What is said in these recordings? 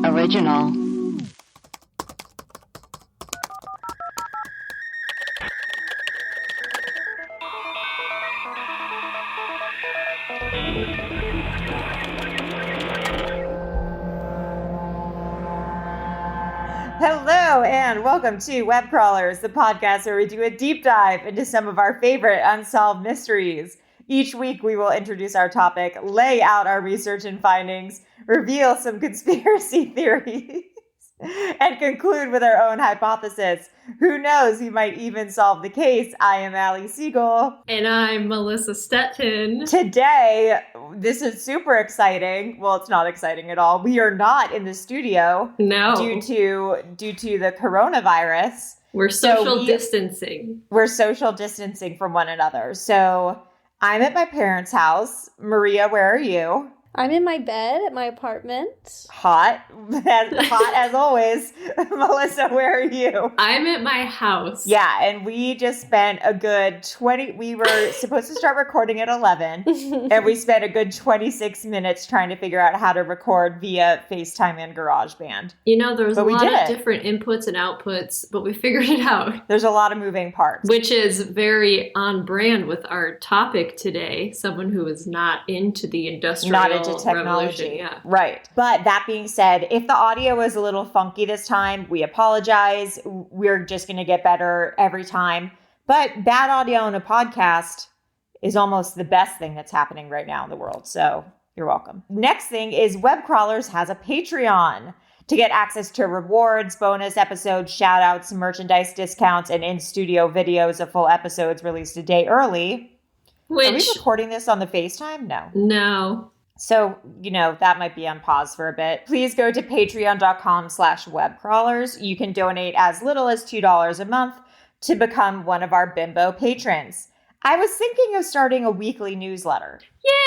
Original. Hello and welcome to Web Crawlers, the podcast where we do a deep dive into some of our favorite unsolved mysteries. Each week we will introduce our topic, lay out our research and findings, reveal some conspiracy theories, and conclude with our own hypothesis. Who knows, we might even solve the case. I am Allie Siegel. And I'm Melissa Stetton. Today, this is super exciting. Well, it's not exciting at all. We are not in the studio. No. Due to the coronavirus. We're social distancing. We're social distancing from one another. So I'm at my parents' house. Maria, where are you? I'm in my bed at my apartment. Hot as always. Melissa, where are you? I'm at my house. Yeah, and we just spent a good we were supposed to start recording at 11, and we spent a good 26 minutes trying to figure out how to record via FaceTime and GarageBand. You know, there was a lot of different inputs and outputs, but we figured it out. There's a lot of moving parts. Which is very on brand with our topic today, someone who is not into the industrial technology. Yeah. Right. But that being said, if the audio is a little funky this time, we apologize. We're just going to get better every time. But bad audio on a podcast is almost the best thing that's happening right now in the world. So you're welcome. Next thing is Web Crawlers has a Patreon to get access to rewards, bonus episodes, shout outs, merchandise discounts, and in-studio videos of full episodes released a day early. Are we recording this on the FaceTime? No. So, that might be on pause for a bit. Please go to patreon.com/webcrawlers. You can donate as little as $2 a month to become one of our bimbo patrons. I was thinking of starting a weekly newsletter.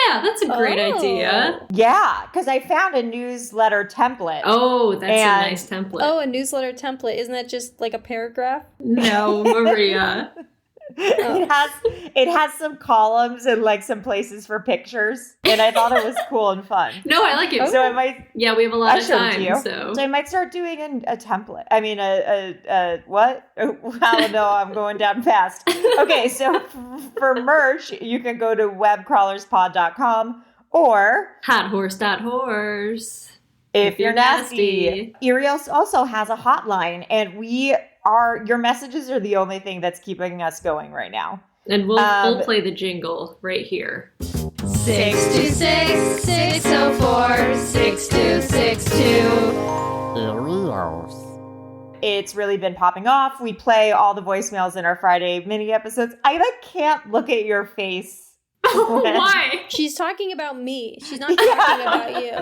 Yeah, that's a great idea. Yeah, because I found a newsletter template. Oh, that's a nice template. Oh, a newsletter template. Isn't that just like a paragraph? No, Maria. It has some columns and like some places for pictures, and I thought it was cool and fun. No, I like it. So I might. Yeah, we have a lot of time. So I might start doing a template. I mean, what? Oh no, I'm going down fast. Okay, so for merch, you can go to webcrawlerspod.com or hothorse.horse. If you're nasty. Irios also has a hotline, and your messages are the only thing that's keeping us going right now. And we'll play the jingle right here. 626-604-6262. It's really been popping off. We play all the voicemails in our Friday mini episodes. I can't look at your face. Why? She's talking about me. She's not talking about you.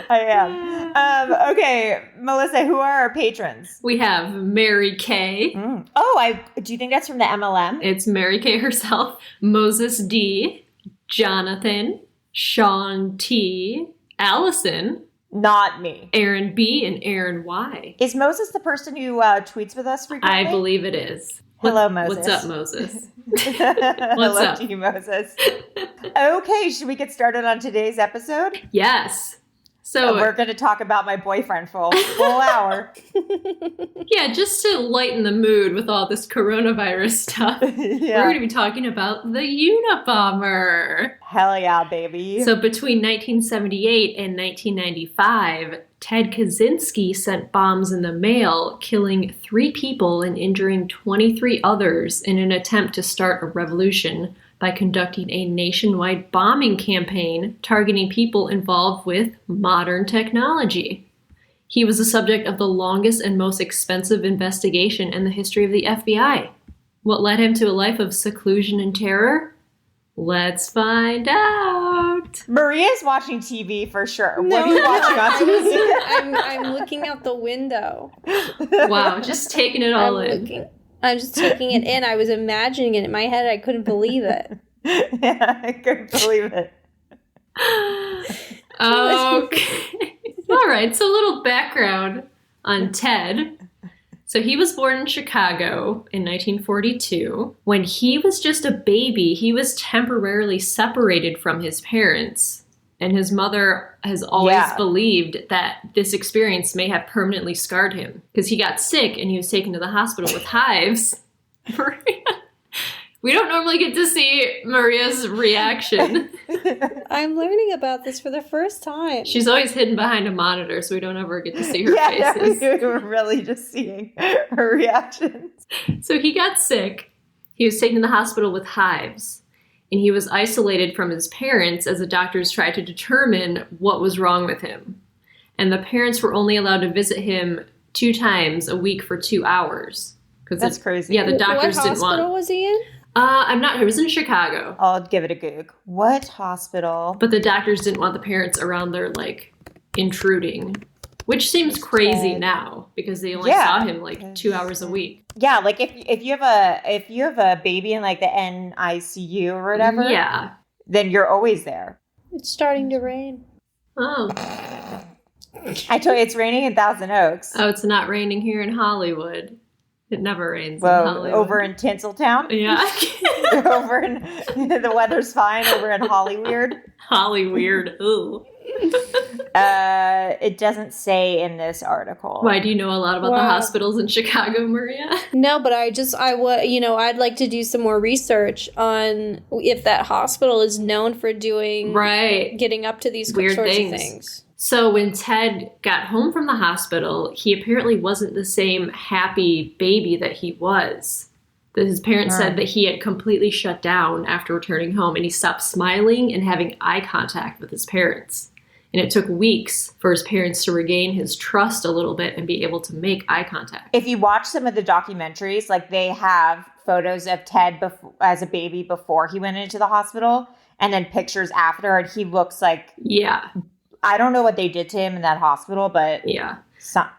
I am. Okay, Melissa, who are our patrons? We have Mary Kay. Oh, do you think that's from the MLM? It's Mary Kay herself. Moses D. Jonathan. Sean T. Allison. Not me. Aaron B. and Aaron Y. Is Moses the person who tweets with us frequently? I believe it is. Hello, Moses. What's up, Moses? Hello to you, Moses. Okay, should we get started on today's episode? Yes. So we're going to talk about my boyfriend for a full hour. Yeah, just to lighten the mood with all this coronavirus stuff. Yeah. We're going to be talking about the Unabomber. Hell yeah, baby. So between 1978 and 1995, Ted Kaczynski sent bombs in the mail, killing 3 people and injuring 23 others in an attempt to start a revolution by conducting a nationwide bombing campaign targeting people involved with modern technology. He was the subject of the longest and most expensive investigation in the history of the FBI. What led him to a life of seclusion and terror? Let's find out. Maria's watching TV for sure. What are you watching on TV? I'm looking out the window. Wow, just taking it all in. I'm just taking it in. I was imagining it in my head. I couldn't believe it. Yeah, I couldn't believe it. Okay. All right, so a little background on Ted. So he was born in Chicago in 1942. When he was just a baby, he was temporarily separated from his parents. And his mother has always believed that this experience may have permanently scarred him. Because he got sick and he was taken to the hospital with hives. We don't normally get to see Maria's reaction. I'm learning about this for the first time. She's always hidden behind a monitor, so we don't ever get to see her faces. Yeah, we were really just seeing her reactions. So he got sick. He was taken to the hospital with hives. And he was isolated from his parents as the doctors tried to determine what was wrong with him. And the parents were only allowed to visit him 2 times a week for 2 hours. That's crazy. Yeah, the doctors didn't want... What hospital was he in? I'm not... It was in Chicago. I'll give it a goog. What hospital? But the doctors didn't want the parents around there, like, intruding. Which seems crazy now, because they only saw him, like, 2 hours a week. Yeah, like, if you have a baby in, like, the NICU or whatever... Yeah. Then you're always there. It's starting to rain. Oh. I told you, it's raining in Thousand Oaks. Oh, it's not raining here in Hollywood. It never rains in Hollywood. Over in Tinseltown? Yeah. Over in... the weather's fine over in Hollyweird? Hollyweird. Ooh. It doesn't say in this article. Why, do you know a lot about the hospitals in Chicago, Maria? No, but I'd like to do some more research on if that hospital is known for doing... Getting up to these weird sorts things. of things. So when Ted got home from the hospital, he apparently wasn't the same happy baby that he was. His parents said that he had completely shut down after returning home, and he stopped smiling and having eye contact with his parents. And it took weeks for his parents to regain his trust a little bit and be able to make eye contact. If you watch some of the documentaries, like they have photos of Ted as a baby before he went into the hospital, and then pictures after, and he looks like... Yeah. I don't know what they did to him in that hospital, but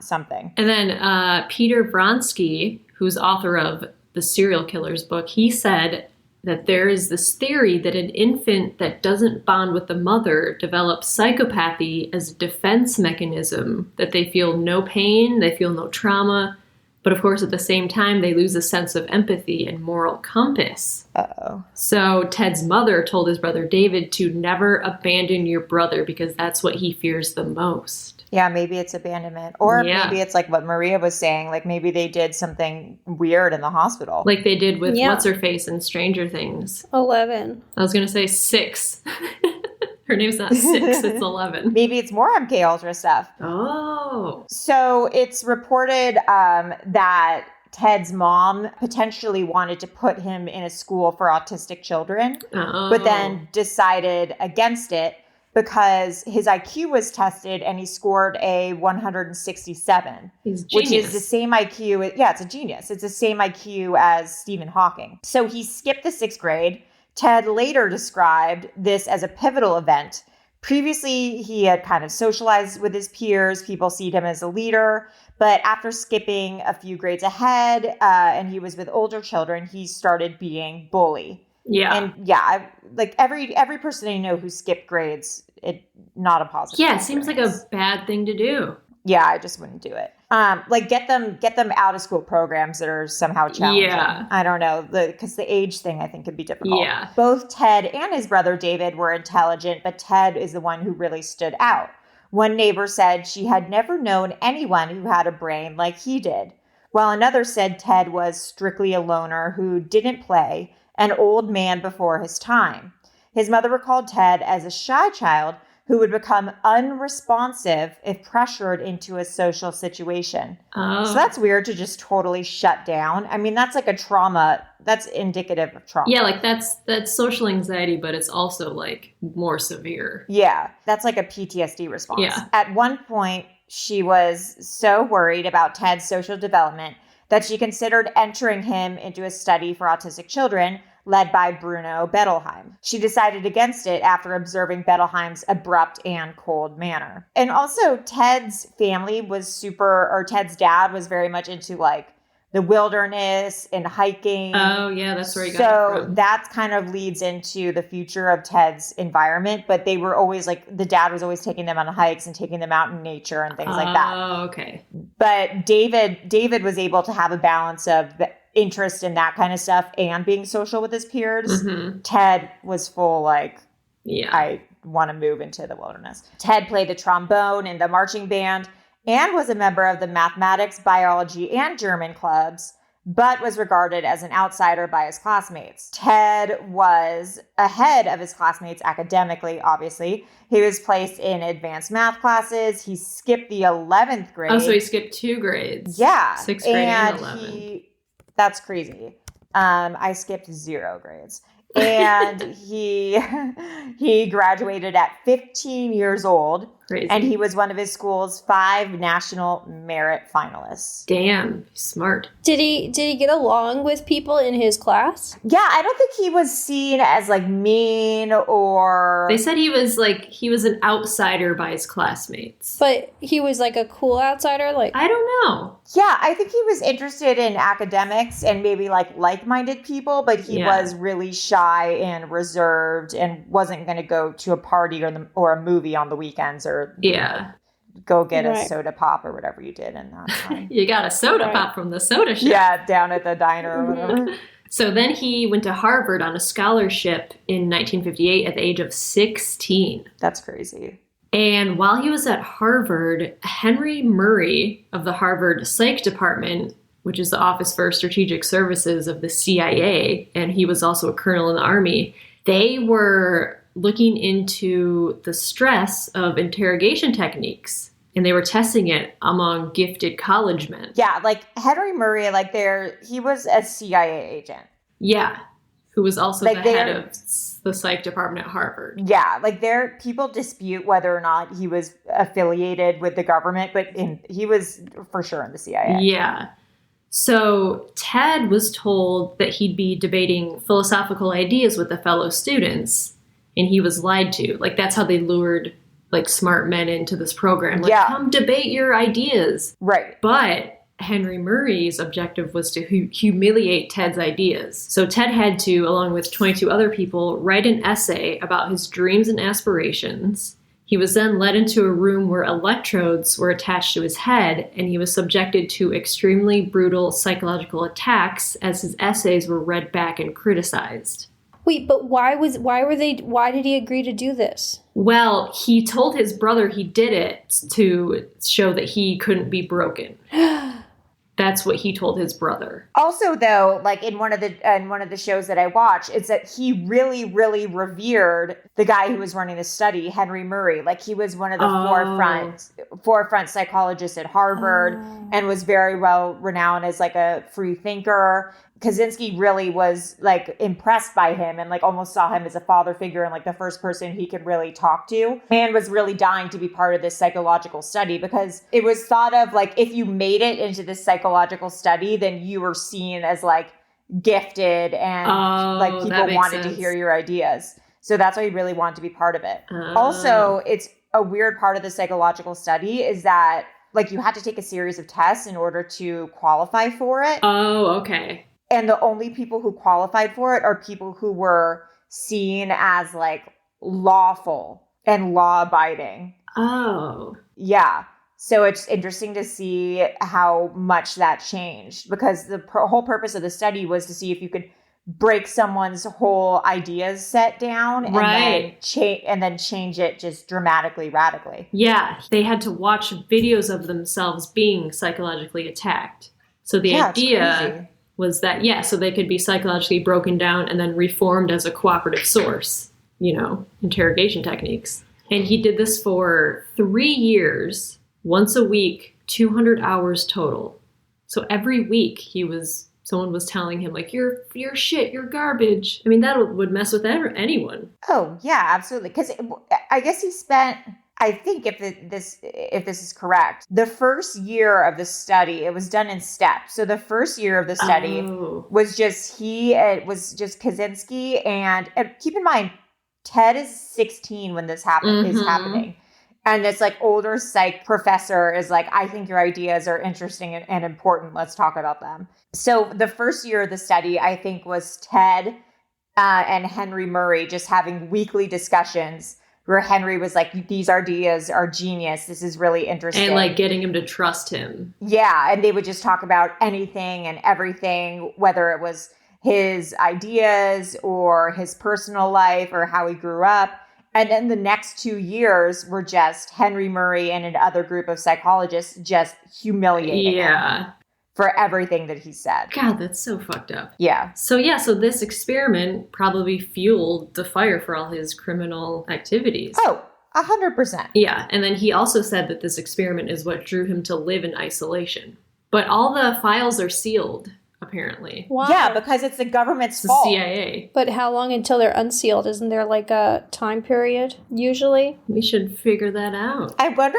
something. And then Peter Vronsky, who's author of the Serial Killers book, he said that there is this theory that an infant that doesn't bond with the mother develops psychopathy as a defense mechanism, that they feel no pain, they feel no trauma, but of course at the same time they lose a sense of empathy and moral compass. Uh-oh. So Ted's mother told his brother David to never abandon your brother because that's what he fears the most. Yeah, maybe it's abandonment. Or maybe it's like what Maria was saying, like maybe they did something weird in the hospital. Like they did with What's-Her-Face in Stranger Things. 11. I was going to say 6. Her name's not 6, it's 11. Maybe it's more MK Ultra stuff. Oh. So it's reported that Ted's mom potentially wanted to put him in a school for autistic children, but then decided against it because his IQ was tested and he scored a 167. He's which is the same IQ. Yeah, it's a genius. It's the same IQ as Stephen Hawking. So he skipped the 6th grade. Ted later described this as a pivotal event. Previously, he had kind of socialized with his peers. People see him as a leader. But after skipping a few grades ahead and he was with older children, he started being bullied. Yeah. And like every person I know who skipped grades, not a positive. Yeah, it seems like a bad thing to do. Yeah, I just wouldn't do it. Like get them out of school programs that are somehow challenging. Yeah. I don't know, because the age thing I think could be difficult. Yeah. Both Ted and his brother David were intelligent, but Ted is the one who really stood out. One neighbor said she had never known anyone who had a brain like he did, while another said Ted was strictly a loner who didn't play, an old man before his time. His mother recalled Ted as a shy child who would become unresponsive if pressured into a social situation. Oh. So that's weird to just totally shut down. I mean, that's like a trauma. That's indicative of trauma. Yeah, like that's social anxiety, but it's also like more severe. Yeah, that's like a PTSD response. Yeah. At one point, she was so worried about Ted's social development that she considered entering him into a study for autistic children led by Bruno Bettelheim. She decided against it after observing Bettelheim's abrupt and cold manner. And also Ted's family Ted's dad was very much into like the wilderness and hiking. Oh yeah, that's where he got it from. So that kind of leads into the future of Ted's environment, but they were always like, the dad was always taking them on hikes and taking them out in nature and things like that. Oh, okay. But David was able to have a balance of the interest in that kind of stuff and being social with his peers. Mm-hmm. Ted was full like, yeah, I want to move into the wilderness. Ted played the trombone in the marching band and was a member of the mathematics, biology, and German clubs, but was regarded as an outsider by his classmates. Ted was ahead of his classmates academically, obviously. He was placed in advanced math classes. He skipped the 11th grade. Oh, so he skipped 2 grades. Yeah. 6th grade and 11th. That's crazy. I skipped 0 grades. And he graduated at 15 years old. Crazy. And he was one of his school's 5 national merit finalists. Damn, smart. Did he get along with people in his class? Yeah, I don't think he was seen as like mean or... They said he was an outsider by his classmates. But he was like a cool outsider? Like, I don't know. Yeah, I think he was interested in academics and maybe like-minded people, but he was really shy and reserved and wasn't going to go to a party or a movie on the weekends or go get a soda pop or whatever you did in that time. You got a soda pop from the soda shop. Yeah, down at the diner or whatever. So then he went to Harvard on a scholarship in 1958 at the age of 16. That's crazy. And while he was at Harvard, Henry Murray of the Harvard Psych Department, which is the Office for Strategic Services of the CIA, and he was also a colonel in the Army, they were looking into the stress of interrogation techniques. And they were testing it among gifted college men. Yeah, like Henry Murray, he was a CIA agent. Yeah, who was also the head of the psych department at Harvard. Yeah, people dispute whether or not he was affiliated with the government, but he was for sure in the CIA. Yeah. So Ted was told that he'd be debating philosophical ideas with the fellow students, and he was lied to. That's how they lured smart men into this program. Come debate your ideas. Right. But Henry Murray's objective was to humiliate Ted's ideas. So Ted had to, along with 22 other people, write an essay about his dreams and aspirations. He was then led into a room where electrodes were attached to his head, and he was subjected to extremely brutal psychological attacks as his essays were read back and criticized. Wait, but why did he agree to do this? Well, he told his brother he did it to show that he couldn't be broken. That's what he told his brother. Also, though, in one of the shows that I watch, it's that he really, really revered the guy who was running the study, Henry Murray. He was one of the forefront psychologists at Harvard and was very well renowned as a free thinker. Kaczynski really was impressed by him and almost saw him as a father figure and the first person he could really talk to, and was really dying to be part of this psychological study because it was thought of if you made it into this psychological study, then you were seen as gifted and people wanted to hear your ideas. So that's why he really wanted to be part of it. Also, it's a weird part of the psychological study is that you had to take a series of tests in order to qualify for it. Oh, okay. And the only people who qualified for it are people who were seen as lawful and law abiding. Oh. Yeah. So it's interesting to see how much that changed because the whole purpose of the study was to see if you could break someone's whole ideas set down and then change it just dramatically, radically. Yeah. They had to watch videos of themselves being psychologically attacked. So the idea was that, so they could be psychologically broken down and then reformed as a cooperative source, interrogation techniques. And he did this for 3 years, once a week, 200 hours total. So every week someone was telling him you're shit, you're garbage. I mean, that would mess with anyone. Oh yeah, absolutely. Because I guess he spent, I think if this is correct, the first year of the study, it was done in steps. So the first year of the study was just Kaczynski, and keep in mind, Ted is 16 when this is happening. And this older psych professor is I think your ideas are interesting and important. Let's talk about them. So the first year of the study, I think, was Ted and Henry Murray just having weekly discussions where Henry was like, these ideas are genius. This is really interesting. And like getting him to trust him. Yeah. And they would just talk about anything and everything, whether it was his ideas or his personal life or how he grew up. And then the next 2 years were just Henry Murray and another group of psychologists just humiliating him for everything that he said. God, that's so fucked up. Yeah. So this experiment probably fueled the fire for all his criminal activities. Oh, 100%. Yeah, and then he also said that this experiment is what drew him to live in isolation. But all the files are sealed, apparently. Wow. Yeah, because it's the government's It's fault. the CIA. But how long until they're unsealed? Isn't there like a time period usually? We should figure that out. I wonder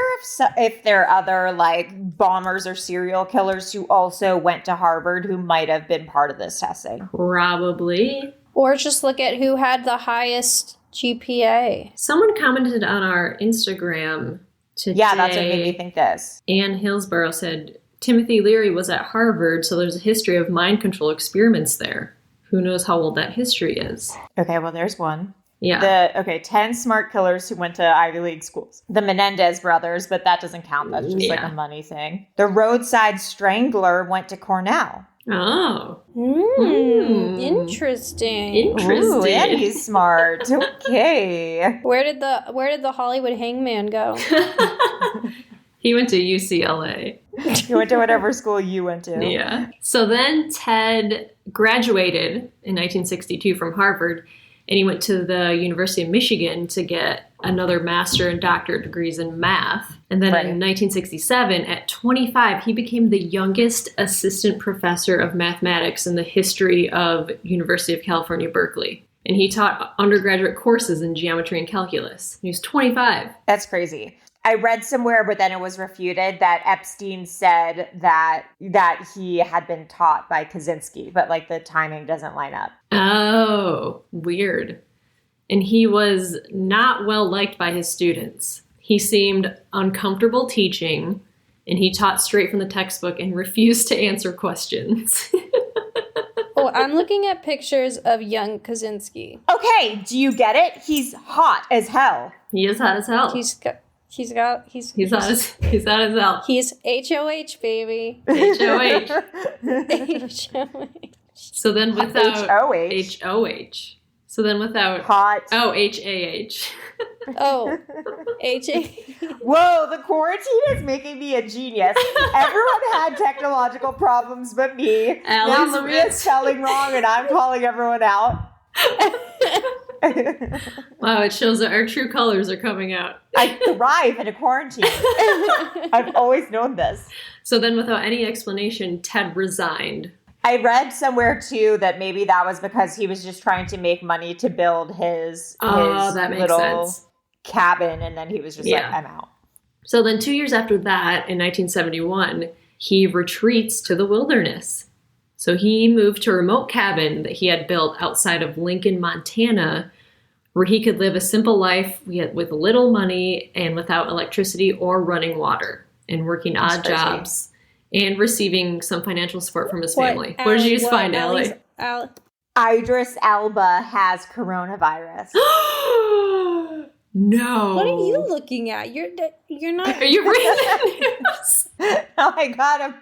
if there are other like bombers or serial killers who also went to Harvard who might have been part of this testing. Probably. Or just look at who had the highest GPA. Someone commented on our Instagram today. Yeah, that's what made me think this. Ann Hillsborough said, Timothy Leary was at Harvard, so there's a history of mind control experiments there. Who knows how old that history is? Okay, well, there's one. Yeah. 10 smart killers who went to Ivy League schools. The Menendez brothers, but that doesn't count. That's just like a money thing. The roadside strangler went to Cornell. Oh. Interesting. Ooh, and he's smart. Okay. Where did the Hollywood hangman go? He went to UCLA. You went to whatever school you went to. Yeah. So then Ted graduated in 1962 from Harvard, and he went to the University of Michigan to get another master and doctorate degrees in math. And then in 1967, at 25, he became the youngest assistant professor of mathematics in the history of University of California, Berkeley. And he taught undergraduate courses in geometry and calculus. He was 25. That's crazy. I read somewhere, but then it was refuted that Epstein said that he had been taught by Kaczynski, but like the timing doesn't line up. Oh, weird. And he was not well liked by his students. He seemed uncomfortable teaching, and he taught straight from the textbook and refused to answer questions. Oh, I'm looking at pictures of young Kaczynski. Okay, do you get it? He's hot as hell. He is hot as hell. He's hot as hell. He's HOH, baby. HOH. HOH. So then without HOH. HOH. So then without hot. Oh, HAH. Oh, HA. Whoa, the quarantine is making me a genius. Everyone had technological problems but me. Now Maria's spelling wrong and I'm calling everyone out. Wow, it shows that our true colors are coming out. I thrive in a quarantine. I've always known this. So then without any explanation, Ted resigned. I read somewhere, too, that maybe that was because he was just trying to make money to build his that makes little sense. cabin, and then he was just like, I'm out. So then 2 years after that, in 1971, he retreats to the wilderness. So he moved to a remote cabin that he had built outside of Lincoln, Montana, where he could live a simple life with little money and without electricity or running water, and working odd jobs and receiving some financial support from his family. What did you just find, Allie? Idris Elba has coronavirus. No. What are you looking at? You're not. Are you reading the news? Oh my God.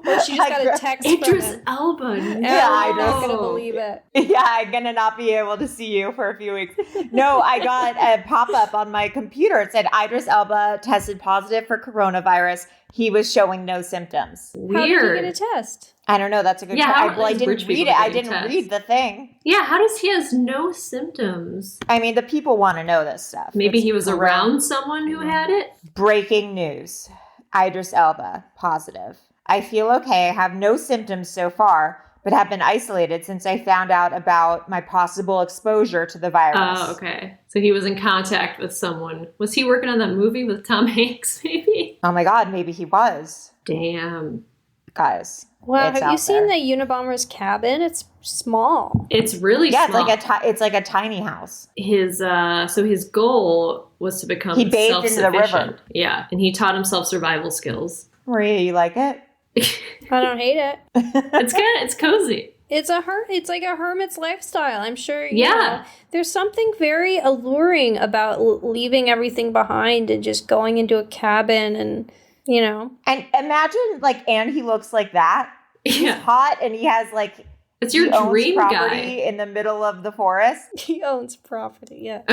Or she just got a text Idris from him. Elba. No. Yeah, I I'm not know. going to believe it. Yeah, I'm going to not be able to see you for a few weeks. No, I got a pop-up on my computer. It said Idris Elba tested positive for coronavirus. He was showing no symptoms. Weird. How did he get a test? I don't know. That's a good try. I didn't read it. I didn't read the thing. Yeah, how does he has no symptoms? I mean, the people want to know this stuff. Maybe he was around someone who had it? Breaking news. Idris Elba, positive. I feel okay. I have no symptoms so far, but have been isolated since I found out about my possible exposure to the virus. Oh, okay. So he was in contact with someone. Was he working on that movie with Tom Hanks, maybe? Oh my God, maybe he was. Damn. Guys. Wow, have you seen the Unabomber's cabin? It's small. It's really small. Yeah, it's like a tiny house. His goal was to become self-sufficient. He bathed into the river. Yeah, and he taught himself survival skills. Maria, you like it? I don't hate it. It's cozy. It's like a hermit's lifestyle. I'm sure. You know, there's something very alluring about leaving everything behind and just going into a cabin and, you know. And imagine, like, and he looks like that. He's hot and he has, like, it's your dream property guy in the middle of the forest. He owns property, yeah.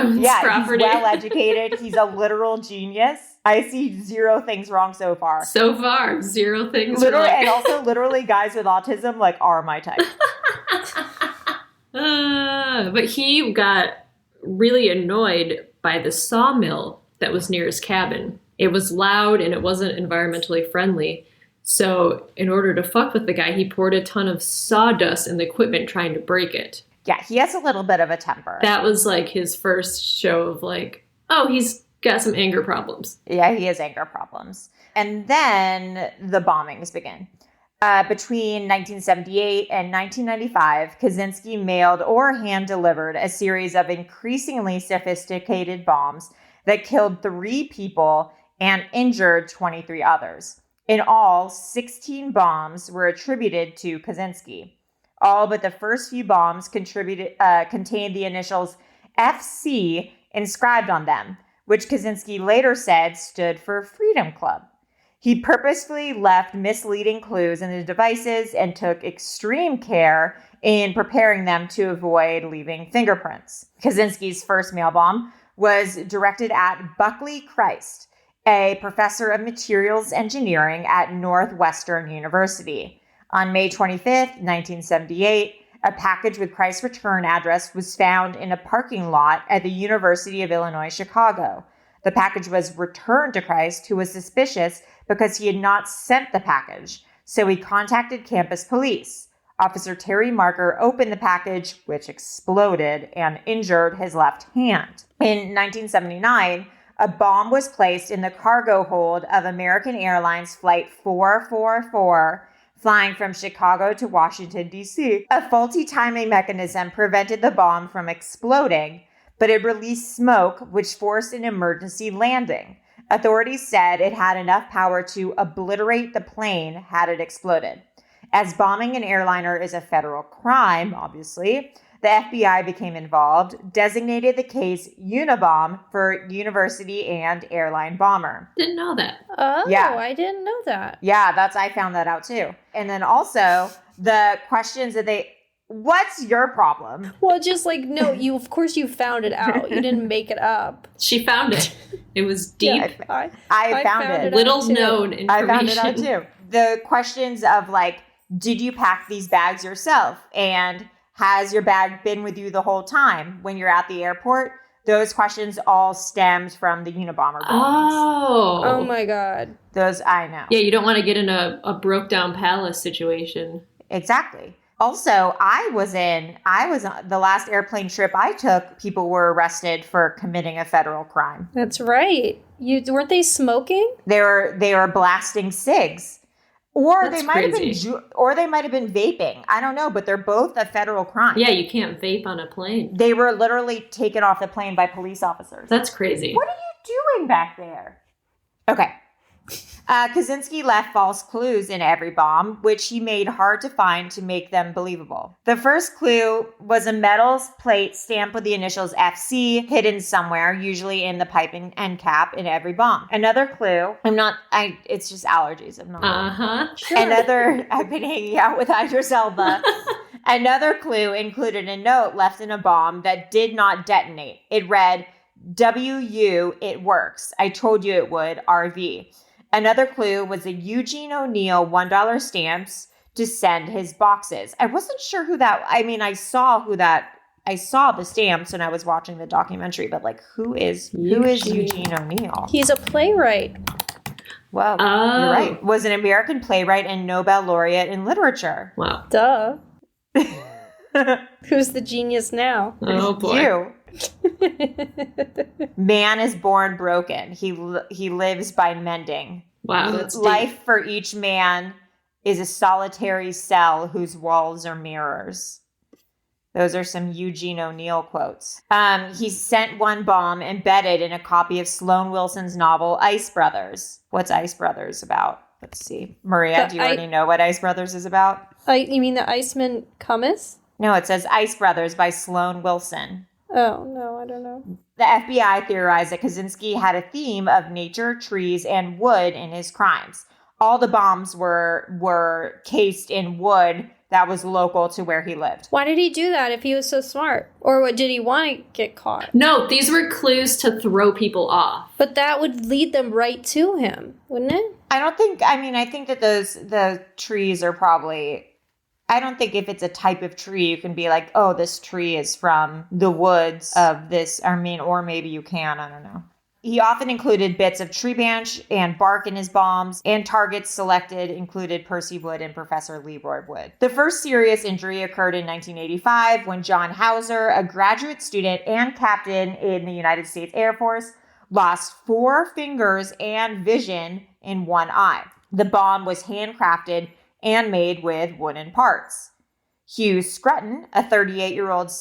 Property. He's well-educated. He's a literal genius. I see zero things wrong so far. So far, zero things literally, wrong. And also, literally, guys with autism, like, are my type. But he got really annoyed by the sawmill that was near his cabin. It was loud and it wasn't environmentally friendly. So in order to fuck with the guy, he poured a ton of sawdust in the equipment trying to break it. Yeah, he has a little bit of a temper. That was like his first show of like, oh, he's got some anger problems. Yeah, he has anger problems. And then the bombings begin. Between 1978 and 1995, Kaczynski mailed or hand-delivered a series of increasingly sophisticated bombs that killed 3 people and injured 23 others. In all, 16 bombs were attributed to Kaczynski. All but the first few bombs contained the initials FC inscribed on them, which Kaczynski later said stood for Freedom Club. He purposefully left misleading clues in the devices and took extreme care in preparing them to avoid leaving fingerprints. Kaczynski's first mail bomb was directed at Buckley Christ, a professor of materials engineering at Northwestern University. On May 25th, 1978, a package with Christ's return address was found in a parking lot at the University of Illinois, Chicago. The package was returned to Christ, who was suspicious because he had not sent the package, so he contacted campus police. Officer Terry Marker opened the package, which exploded and injured his left hand. In 1979, a bomb was placed in the cargo hold of American Airlines Flight 444, flying from Chicago to Washington, D.C. A faulty timing mechanism prevented the bomb from exploding, but it released smoke, which forced an emergency landing. Authorities said it had enough power to obliterate the plane had it exploded. As bombing an airliner is a federal crime, obviously, the FBI became involved, designated the case Unabomber for university and airline bomber. Didn't know that. Oh, yeah. I didn't know that. Yeah, I found that out too. And then also the questions that what's your problem? Well, just like, no, of course you found it out. You didn't make it up. She found it. It was deep. Yeah, I found it. Little known information. I found it out too. The questions of like, did you pack these bags yourself? And has your bag been with you the whole time when you're at the airport? Those questions all stemmed from the Unabomber bombings. Oh my God. Those, I know. Yeah, you don't want to get in a broke down palace situation. Exactly. Also, I was on the last airplane trip I took, people were arrested for committing a federal crime. That's right. Weren't they smoking? They were blasting cigs. Or That's they might crazy. have been vaping. I don't know, but they're both a federal crime. Yeah, you can't vape on a plane. They were literally taken off the plane by police officers. That's crazy. What are you doing back there? Okay. Kaczynski left false clues in every bomb, which he made hard to find to make them believable. The first clue was a metal plate stamped with the initials FC hidden somewhere, usually in the pipe and cap in every bomb. Another clue, it's just allergies. I'm not. Uh-huh. Sure. I've been hanging out with Idris Elba. Another clue included a note left in a bomb that did not detonate. It read, WU, it works. I told you it would, RV. Another clue was a Eugene O'Neill $1 stamps to send his boxes. I wasn't sure who that, I saw the stamps when I was watching the documentary, but like, who is Eugene O'Neill? He's a playwright. Well, you're right. Was an American playwright and Nobel laureate in literature. Wow. Duh. Who's the genius now? Oh, boy. You. Man is born broken. He lives by mending. Wow, that's deep. Life for each man is a solitary cell whose walls are mirrors. Those are some Eugene O'Neill quotes. He sent one bomb embedded in a copy of Sloan Wilson's novel Ice Brothers. What's Ice Brothers about? Let's see. Maria, do you already know what Ice Brothers is about? You mean the Iceman Cummins? No, it says Ice Brothers by Sloan Wilson. Oh, no, I don't know. The FBI theorized that Kaczynski had a theme of nature, trees, and wood in his crimes. All the bombs were cased in wood that was local to where he lived. Why did he do that if he was so smart? Or what, did he want to get caught? No, these were clues to throw people off. But that would lead them right to him, wouldn't it? I think that the trees are probably, I don't think if it's a type of tree, you can be like, oh, this tree is from the woods of this, or maybe you can, I don't know. He often included bits of tree branch and bark in his bombs, and targets selected included Percy Wood and Professor Leroy Wood. The first serious injury occurred in 1985 when John Hauser, a graduate student and captain in the United States Air Force, lost 4 fingers and vision in one eye. The bomb was handcrafted and made with wooden parts. Hugh Scruton, a 38-year-old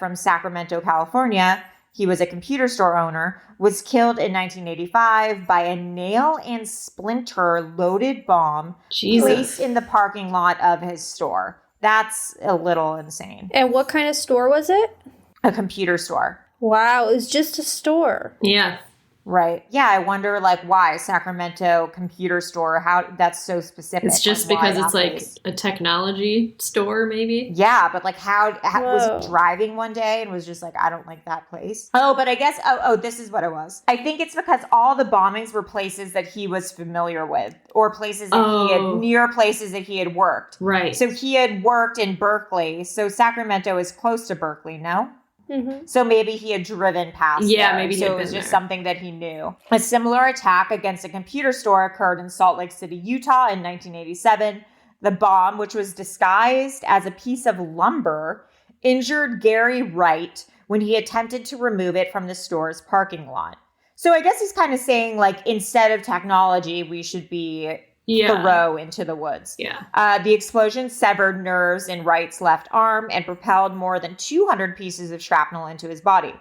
from Sacramento, California, he was a computer store owner, was killed in 1985 by a nail and splinter loaded bomb placed in the parking lot of his store. That's a little insane. And what kind of store was it? A computer store. Wow, it was just a store. Yeah. Right. Yeah, I wonder, why Sacramento computer store, how that's so specific. It's just because it's a technology store, maybe? Yeah, but how was he driving one day and was just like, I don't like that place? Oh, but I guess, this is what it was. I think it's because all the bombings were places that he was familiar with, or places that near places that he had worked. Right. So he had worked in Berkeley. So Sacramento is close to Berkeley, no? Mm-hmm. So maybe he had driven past there. Maybe so it was just something that he knew. A similar attack against a computer store occurred in Salt Lake City, Utah in 1987. The bomb, which was disguised as a piece of lumber, injured Gary Wright when he attempted to remove it from the store's parking lot. So I guess he's kind of saying, instead of technology, we should be throw into the woods. Yeah. The explosion severed nerves in Wright's left arm and propelled more than 200 pieces of shrapnel into his body.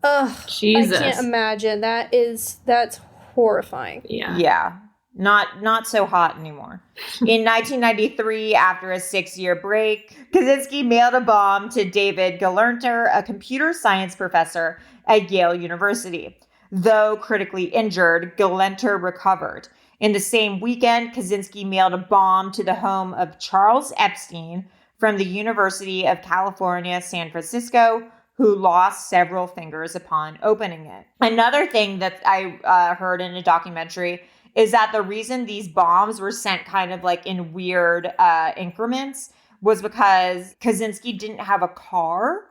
Ugh, Jesus. I can't imagine. That's horrifying. Yeah. Yeah. Not so hot anymore. In 1993, after a 6-year break, Kaczynski mailed a bomb to David Gelernter, a computer science professor at Yale University. Though critically injured, Gelernter recovered. In the same weekend, Kaczynski mailed a bomb to the home of Charles Epstein from the University of California, San Francisco, who lost several fingers upon opening it. Another thing that I heard in a documentary is that the reason these bombs were sent kind of in weird increments was because Kaczynski didn't have a car.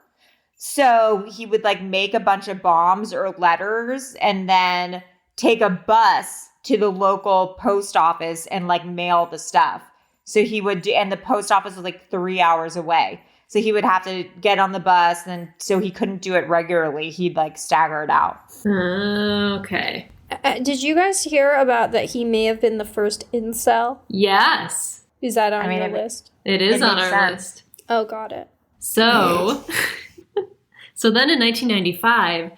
So he would make a bunch of bombs or letters and then take a bus to the local post office and mail the stuff. So he would and the post office was 3 hours away. So he would have to get on the bus, and so he couldn't do it regularly. He'd stagger it out. Okay. Did you guys hear about that he may have been the first incel? Yes. Is that on your list? It is on our list. Oh, got it. So, so then in 1995,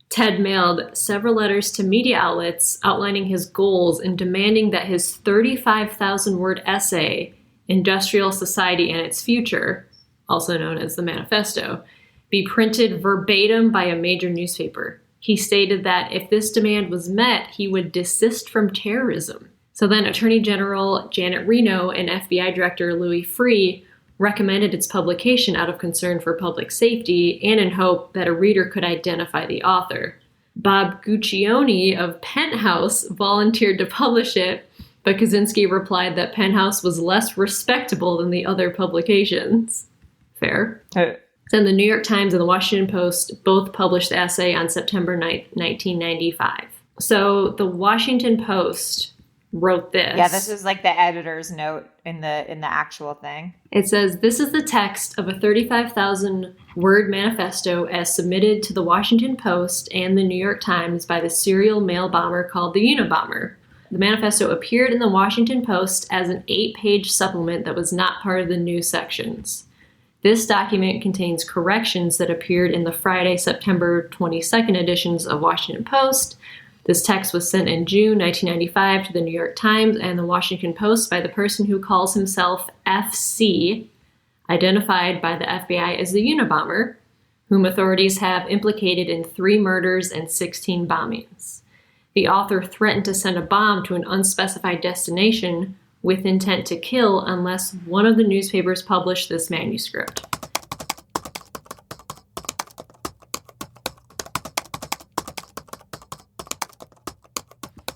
Ted mailed several letters to media outlets outlining his goals and demanding that his 35,000-word essay, Industrial Society and Its Future, also known as the Manifesto, be printed verbatim by a major newspaper. He stated that if this demand was met, he would desist from terrorism. So then Attorney General Janet Reno and FBI Director Louis Freeh recommended its publication out of concern for public safety and in hope that a reader could identify the author. Bob Guccione of Penthouse volunteered to publish it, but Kaczynski replied that Penthouse was less respectable than the other publications. Fair. Then the New York Times and the Washington Post both published the essay on September 9th, 1995. So the Washington Post wrote this. Yeah, this is the editor's note in the actual thing. It says, this is the text of a 35,000-word manifesto as submitted to the Washington Post and the New York Times by the serial mail bomber called the Unabomber. The manifesto appeared in the Washington Post as an 8-page supplement that was not part of the news sections. This document contains corrections that appeared in the Friday, September 22nd editions of Washington Post, This text was sent in June 1995 to the New York Times and the Washington Post by the person who calls himself FC, identified by the FBI as the Unabomber, whom authorities have implicated in 3 murders and 16 bombings. The author threatened to send a bomb to an unspecified destination with intent to kill unless one of the newspapers published this manuscript.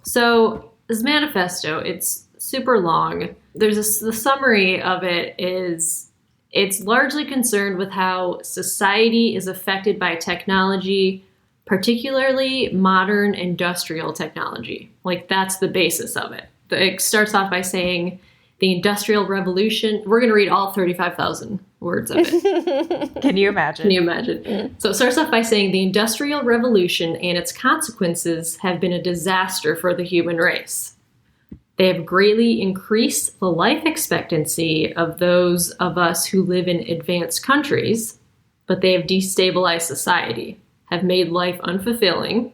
So this manifesto, it's super long. The summary of it is it's largely concerned with how society is affected by technology, particularly modern industrial technology. Like, that's the basis of it. It starts off by saying the Industrial Revolution. We're going to read all 35,000 words of it. Can you imagine? Can you imagine? So it starts off by saying the Industrial Revolution and its consequences have been a disaster for the human race. They have greatly increased the life expectancy of those of us who live in advanced countries, but they have destabilized society, have made life unfulfilling,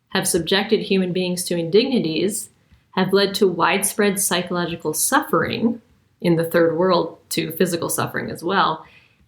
have subjected human beings to indignities, have led to widespread psychological suffering in the third world, to physical suffering as well,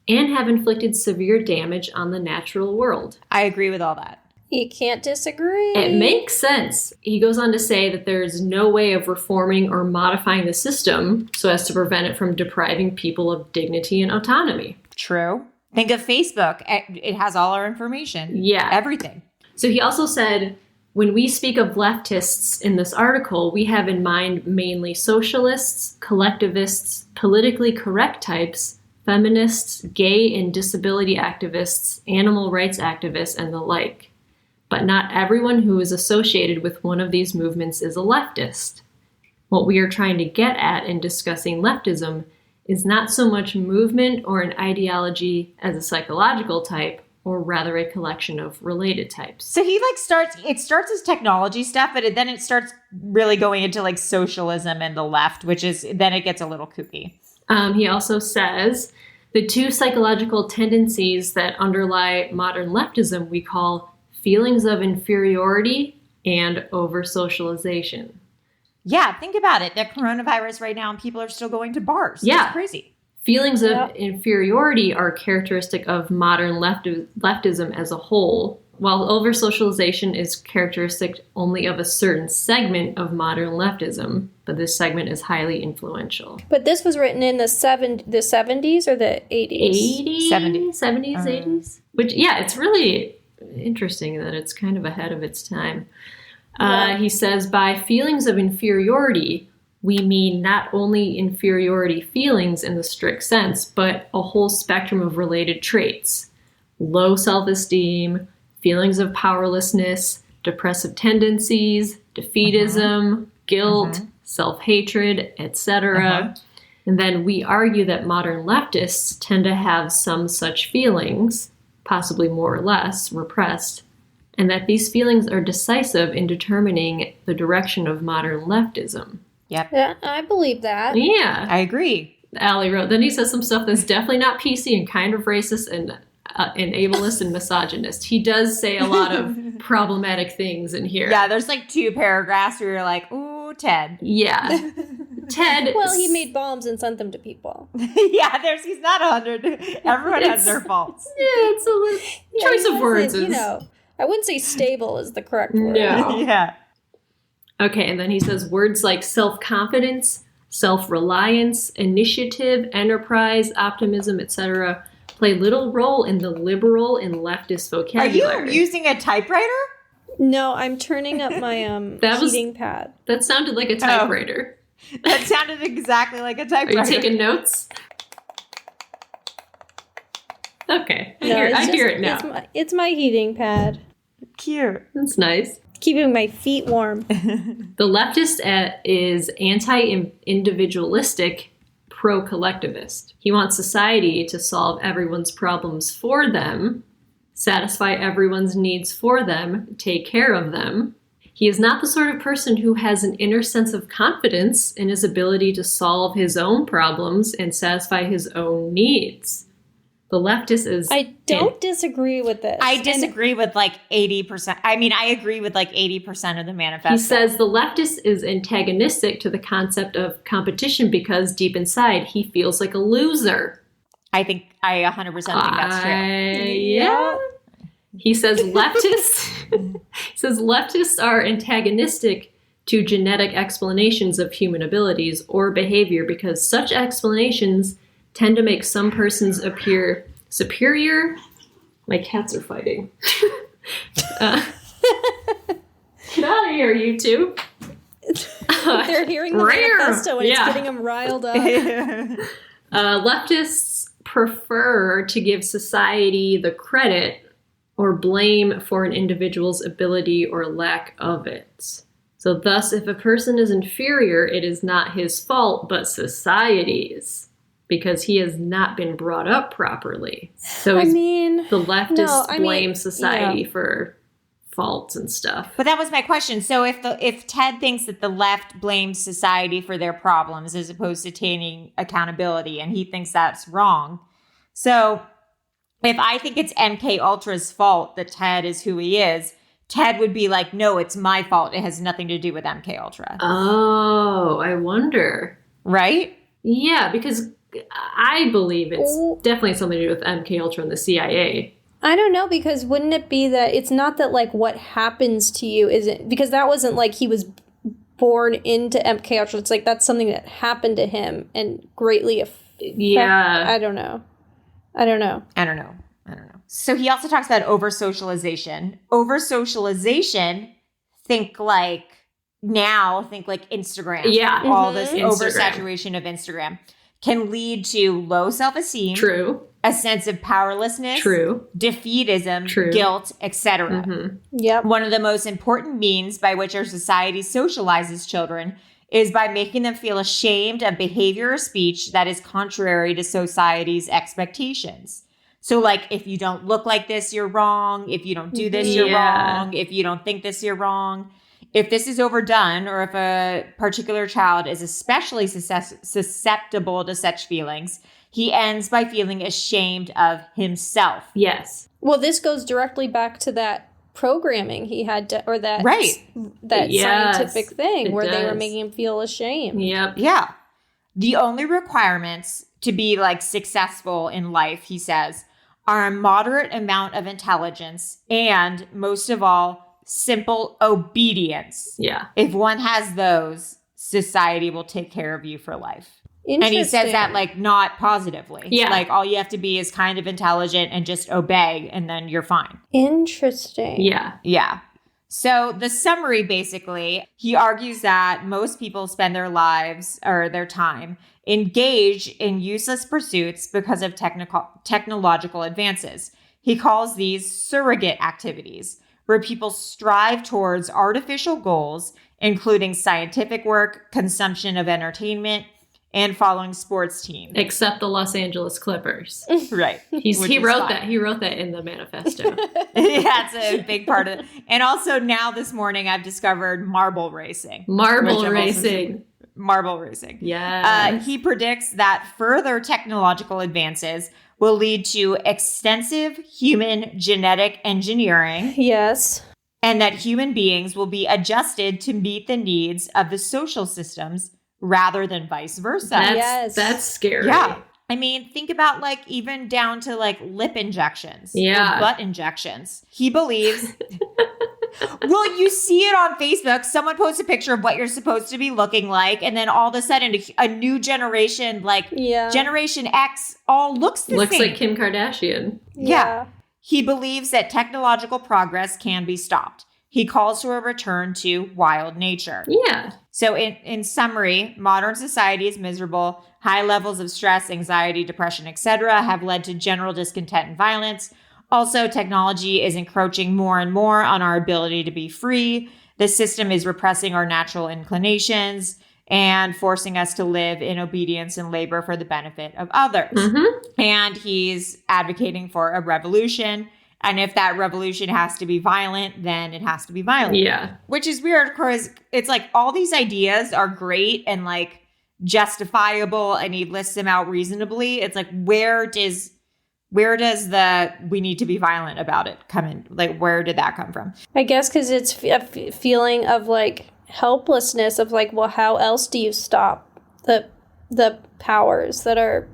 and have inflicted severe damage on the natural world. I agree with all that. You can't disagree. It makes sense. He goes on to say that there's no way of reforming or modifying the system so as to prevent it from depriving people of dignity and autonomy. True. Think of Facebook. It has all our information. Yeah. Everything. So he also said, when we speak of leftists in this article, we have in mind mainly socialists, collectivists, politically correct types, feminists, gay and disability activists, animal rights activists, and the like. But not everyone who is associated with one of these movements is a leftist. What we are trying to get at in discussing leftism is not so much movement or an ideology as a psychological type, or rather a collection of related types. So he starts as technology stuff, but then it starts really going into like socialism and the left, which is, then it gets a little kooky. He also says the 2 psychological tendencies that underlie modern leftism we call feelings of inferiority and over-socialization. Yeah, think about it. The coronavirus right now and people are still going to bars. Yeah. It's crazy. Feelings of inferiority are characteristic of modern leftism as a whole, while over-socialization is characteristic only of a certain segment of modern leftism, but this segment is highly influential. But this was written in the 70s or the 80s? 70s, 80s? Which, yeah, it's really interesting that it's kind of ahead of its time. He says, by feelings of inferiority, we mean not only inferiority feelings in the strict sense, but a whole spectrum of related traits. Low self-esteem, feelings of powerlessness, depressive tendencies, defeatism, guilt, self-hatred, etc. And then we argue that modern leftists tend to have some such feelings, possibly more or less repressed, and that these feelings are decisive in determining the direction of modern leftism. Yep. Yeah, I believe that. Yeah. I agree. Allie wrote, then he says some stuff that's definitely not PC and kind of racist and ableist and misogynist. He does say a lot of problematic things in here. Yeah, there's like 2 paragraphs where you're like, ooh, Ted. Yeah. Ted. Well, he made bombs and sent them to people. Yeah, he's not 100. Everyone has their faults. Yeah, it's a choice of words. You know, I wouldn't say stable is the correct word. No. Yeah. Okay, and then he says words like self-confidence, self-reliance, initiative, enterprise, optimism, etc. play little role in the liberal and leftist vocabulary. Are you using a typewriter? No, I'm turning up my heating pad. That sounded like a typewriter. That sounded exactly like a typewriter. Are you taking notes? Okay, No, I hear it now. It's my heating pad. Cute. That's nice. Keeping my feet warm. The leftist is anti-individualistic, pro-collectivist. He wants society to solve everyone's problems for them, satisfy everyone's needs for them, take care of them. He is not the sort of person who has an inner sense of confidence in his ability to solve his own problems and satisfy his own needs. The leftist is... I don't disagree with this. I disagree with like 80%. I mean, I agree with like 80% of the manifesto. He says the leftist is antagonistic to the concept of competition because deep inside he feels like a loser. I 100% think that's true. Yeah. He says leftists are antagonistic to genetic explanations of human abilities or behavior because such explanations tend to make some persons appear superior. My cats are fighting. Get out of here, you two. They're hearing the manifesto and it's getting them riled up. Leftists prefer to give society the credit or blame for an individual's ability or lack of it. So thus, if a person is inferior, it is not his fault, but society's, because he has not been brought up properly. So the leftists blame society for faults and stuff. But that was my question. So if Ted thinks that the left blames society for their problems as opposed to taking accountability, and he thinks that's wrong. So if I think it's MK Ultra's fault that Ted is who he is, Ted would be like, no, it's my fault. It has nothing to do with MK Ultra. Oh, I wonder. Right? Yeah, because I believe it's definitely something to do with MK Ultra and the CIA. I don't know, because wouldn't it be that it's not that like what happens to you isn't, because that wasn't like he was born into MK Ultra. It's like that's something that happened to him and greatly I don't know. So he also talks about over-socialization. Over-socialization, think like Instagram. Yeah. All this oversaturation of Instagram can lead to low self-esteem. True. A sense of powerlessness. True. Defeatism. True. Guilt, etc. Mm-hmm. Yep. One of the most important means by which our society socializes children is by making them feel ashamed of behavior or speech that is contrary to society's expectations. So like, if you don't look like this, you're wrong. If you don't do this, you're wrong. If you don't think this, you're wrong. If this is overdone, or if a particular child is especially susceptible to such feelings, he ends by feeling ashamed of himself. Yes. Well, this goes directly back to that programming he had to, or that scientific thing where they were making him feel ashamed. Yep. Yeah. The only requirements to be like successful in life, he says, are a moderate amount of intelligence and, most of all, simple obedience. Yeah. If one has those, society will take care of you for life. And he says that like not positively. Yeah. Like all you have to be is kind of intelligent and just obey and then you're fine. Interesting. Yeah. Yeah. So the summary, basically, he argues that most people spend their lives or their time engaged in useless pursuits because of technological advances. He calls these surrogate activities, where people strive towards artificial goals, including scientific work, consumption of entertainment, and following sports teams. Except the Los Angeles Clippers. Right. He wrote that. He wrote that in the manifesto. Yeah, it's a big part of it. And also now this morning I've discovered marble racing. Marble racing. Yeah. He predicts that further technological advances will lead to extensive human genetic engineering. Yes. And that human beings will be adjusted to meet the needs of the social systems rather than vice versa. That's scary. Yeah. I mean, think about like even down to like lip injections. Yeah. Or butt injections. He believes... Well, you see it on Facebook. Someone posts a picture of what you're supposed to be looking like. And then all of a sudden, a new generation, like Generation X, all looks the same. Looks like Kim Kardashian. Yeah. He believes that technological progress can be stopped. He calls for a return to wild nature. Yeah. So in summary, modern society is miserable. High levels of stress, anxiety, depression, etc. have led to general discontent and violence. Also, technology is encroaching more and more on our ability to be free. The system is repressing our natural inclinations and forcing us to live in obedience and labor for the benefit of others. Mm-hmm. And he's advocating for a revolution. And if that revolution has to be violent, then it has to be violent. Yeah. Which is weird because it's like all these ideas are great and like justifiable and he lists them out reasonably. It's like, where does Where does the we need to be violent about it come in? Like, where did that come from? I guess because it's a feeling of like helplessness of like, well, how else do you stop the powers that are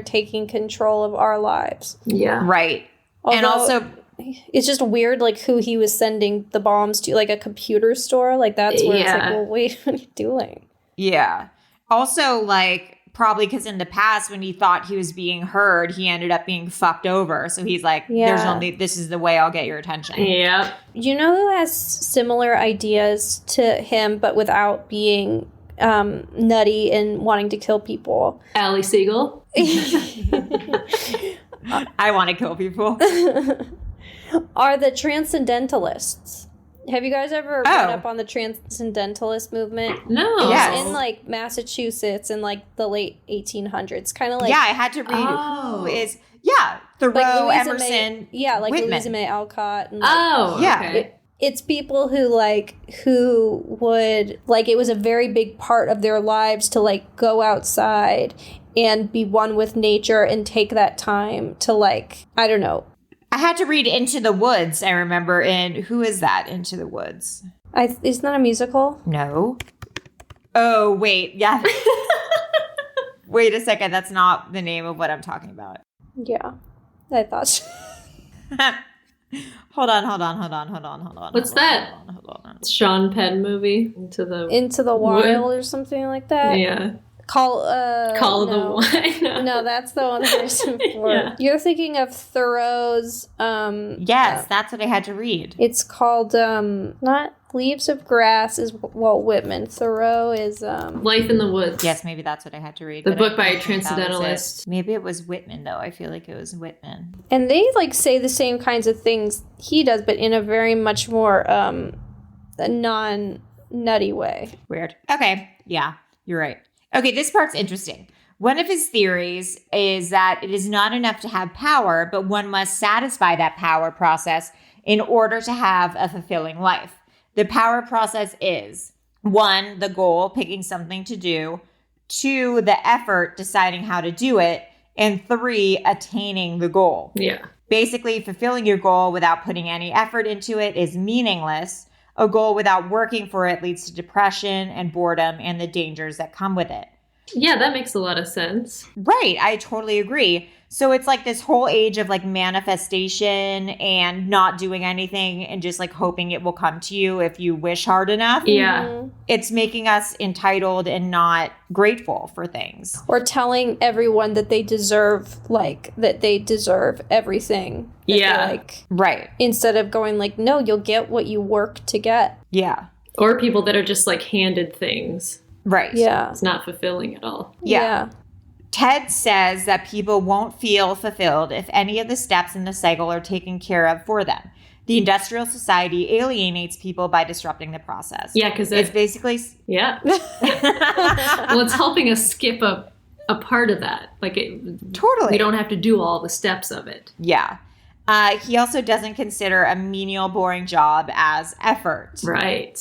taking control of our lives? Yeah. Right. Although, and also, it's just weird, like, who he was sending the bombs to, like a computer store. Like, that's where it's like, well, wait, what are you doing? yeah. Also, like, probably because in the past, when he thought he was being heard, he ended up being fucked over. So he's like, there's only, this is the way I'll get your attention. Yeah. You know who has similar ideas to him, but without being nutty and wanting to kill people? Ali Siegel. I want to kill people. Are the transcendentalists. Have you guys ever read up on the transcendentalist movement? No. It Yes. was in like Massachusetts in like the late 1800s. Kind of like, yeah, I had to read who is, Thoreau, like Louisa Emerson, May, like Whitman. Louisa May Alcott. And like, Okay. it's people who would, like, it was a very big part of their lives to like go outside and be one with nature and take that time to, like, I don't know. I had to read Into the Woods, I remember, and who is that, Into the Woods? Isn't that a musical? No. Oh, wait, yeah. Wait a second, that's not the name of what I'm talking about. Yeah, I thought so. Hold on. What's that? Hold on. Sean Penn movie? Into the Wild or something like that? Yeah. Call of the Wild. No, that's the one that was before. Yeah. You're thinking of Thoreau's Yes, that's what I had to read. it's called not Leaves of Grass is Walt Whitman. Thoreau is Life in the Woods. Yes, maybe that's what I had to read. The but book I by a don't think that was transcendentalist. it. Maybe it was Whitman, though. I feel like it was Whitman. and they like say the same kinds of things he does, but in a very much more non-nutty way. Weird. Okay, yeah, you're right. Okay, this part's interesting. One of his theories is that it is not enough to have power, but one must satisfy that power process in order to have a fulfilling life. The power process is 1, the goal, picking something to do, 2, the effort, deciding how to do it, and 3, attaining the goal. Yeah. Basically, fulfilling your goal without putting any effort into it is meaningless. A goal without working for it leads to depression and boredom and the dangers that come with it. Yeah, that makes a lot of sense. Right. I totally agree. So it's like this whole age of like manifestation and not doing anything and just like hoping it will come to you if you wish hard enough. Yeah. It's making us entitled and not grateful for things. Or telling everyone that they deserve, like, that they deserve everything. That they, Yeah. like, Right. instead of going like, no, you'll get what you work to get. Yeah. Or people that are just like handed things. Right. Yeah. It's not fulfilling at all. Yeah. Ted says that people won't feel fulfilled if any of the steps in the cycle are taken care of for them. The industrial society alienates people by disrupting the process. Yeah, because it's basically... Yeah. Well, it's helping us skip a part of that. Like, Totally. we don't have to do all the steps of it. Yeah. He also doesn't consider a menial, boring job as effort. Right.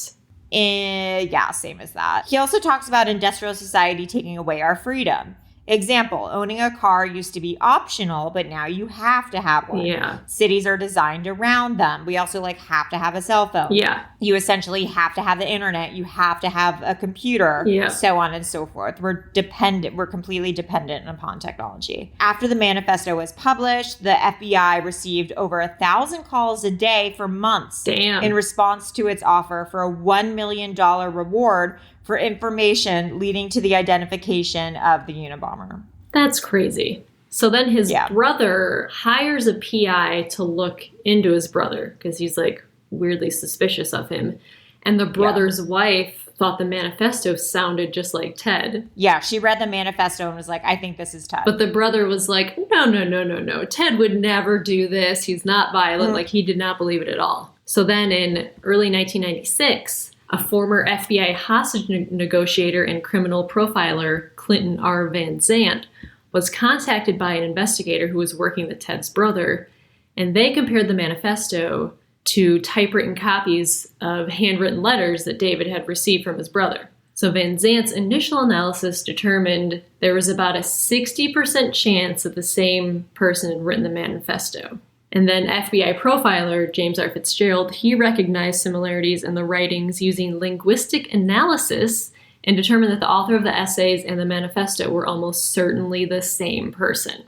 Yeah, same as that. He also talks about industrial society taking away our freedom. Example, owning a car used to be optional, but now you have to have one. Yeah. Cities are designed around them. We also like have to have a cell phone. Yeah. You essentially have to have the internet. You have to have a computer, Yeah. so on and so forth. We're dependent. We're completely dependent upon technology. After the manifesto was published, the FBI received over 1,000 calls a day for months. Damn. In response to its offer for a $1 million reward for information leading to the identification of the Unabomber. That's crazy. So then his brother hires a PI to look into his brother because he's like weirdly suspicious of him. And the brother's wife thought the manifesto sounded just like Ted. Yeah, she read the manifesto and was like, I think this is Ted. But the brother was like, no. Ted would never do this. He's not violent. Like, he did not believe it at all. So then in early 1996, a former FBI hostage negotiator and criminal profiler, Clinton R. Van Zandt, was contacted by an investigator who was working with Ted's brother, and they compared the manifesto to typewritten copies of handwritten letters that David had received from his brother. So Van Zant's initial analysis determined there was about a 60% chance that the same person had written the manifesto. And then FBI profiler James R. Fitzgerald, he recognized similarities in the writings using linguistic analysis and determined that the author of the essays and the manifesto were almost certainly the same person.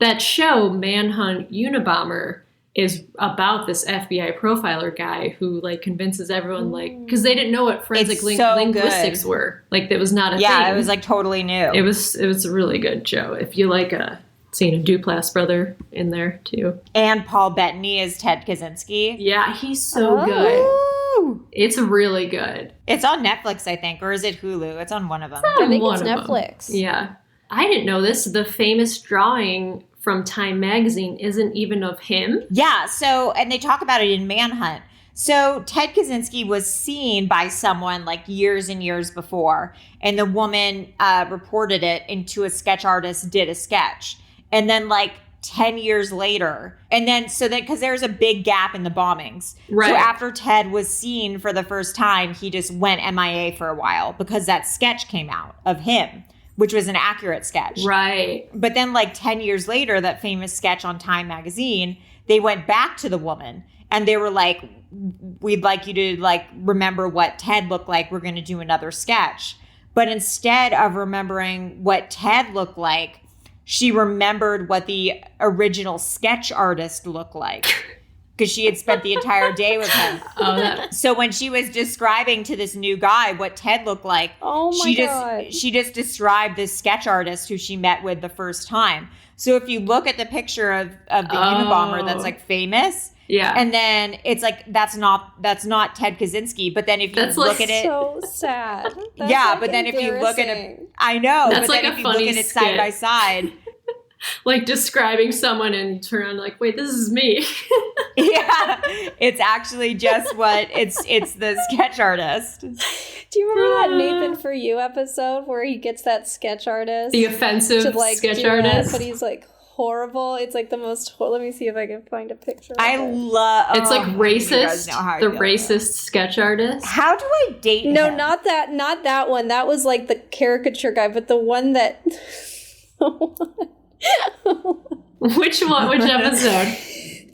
That show, Manhunt Unabomber, is about this FBI profiler guy who like convinces everyone because they didn't know what forensic linguistics were. Like that was not a thing. Yeah, it was like totally new. It was a really good show. If you like seeing a Duplass brother in there too. And Paul Bettany is Ted Kaczynski. Yeah, he's so good. It's really good. It's on Netflix, I think, or is it Hulu? It's on one of them. I think it's Netflix. Yeah. I didn't know this. The famous drawing from Time magazine isn't even of him. Yeah, so, and they talk about it in Manhunt. So Ted Kaczynski was seen by someone like years and years before, and the woman reported it, and to a sketch artist did a sketch. And then like 10 years later, and then because there's a big gap in the bombings. Right. So after Ted was seen for the first time, he just went MIA for a while because that sketch came out of him, which was an accurate sketch. Right. But then like 10 years later, that famous sketch on Time magazine, they went back to the woman and they were like, we'd like you to like remember what Ted looked like. We're going to do another sketch. But instead of remembering what Ted looked like, she remembered what the original sketch artist looked like. Because she had spent the entire day with him. So when she was describing to this new guy what Ted looked like, she just described this sketch artist who she met with the first time. So if you look at the picture of the Unabomber that's like famous, yeah, and then it's like that's not Ted Kaczynski. But then if you look at it, so sad. That's yeah, like but then if you look at it, I know. That's but like then a if you look funny at it side by side. Like describing someone and you turn around like, wait, this is me. Yeah, it's actually just it's the sketch artist. Do you remember that Nathan For You episode where he gets that sketch artist? The offensive to, like, sketch artist. But he's like horrible. It's like the most. Let me see if I can find a picture. It's like racist. The racist sketch artist. How do I date him? No, not that one. That was like the caricature guy, but the one that. Which one? Which episode?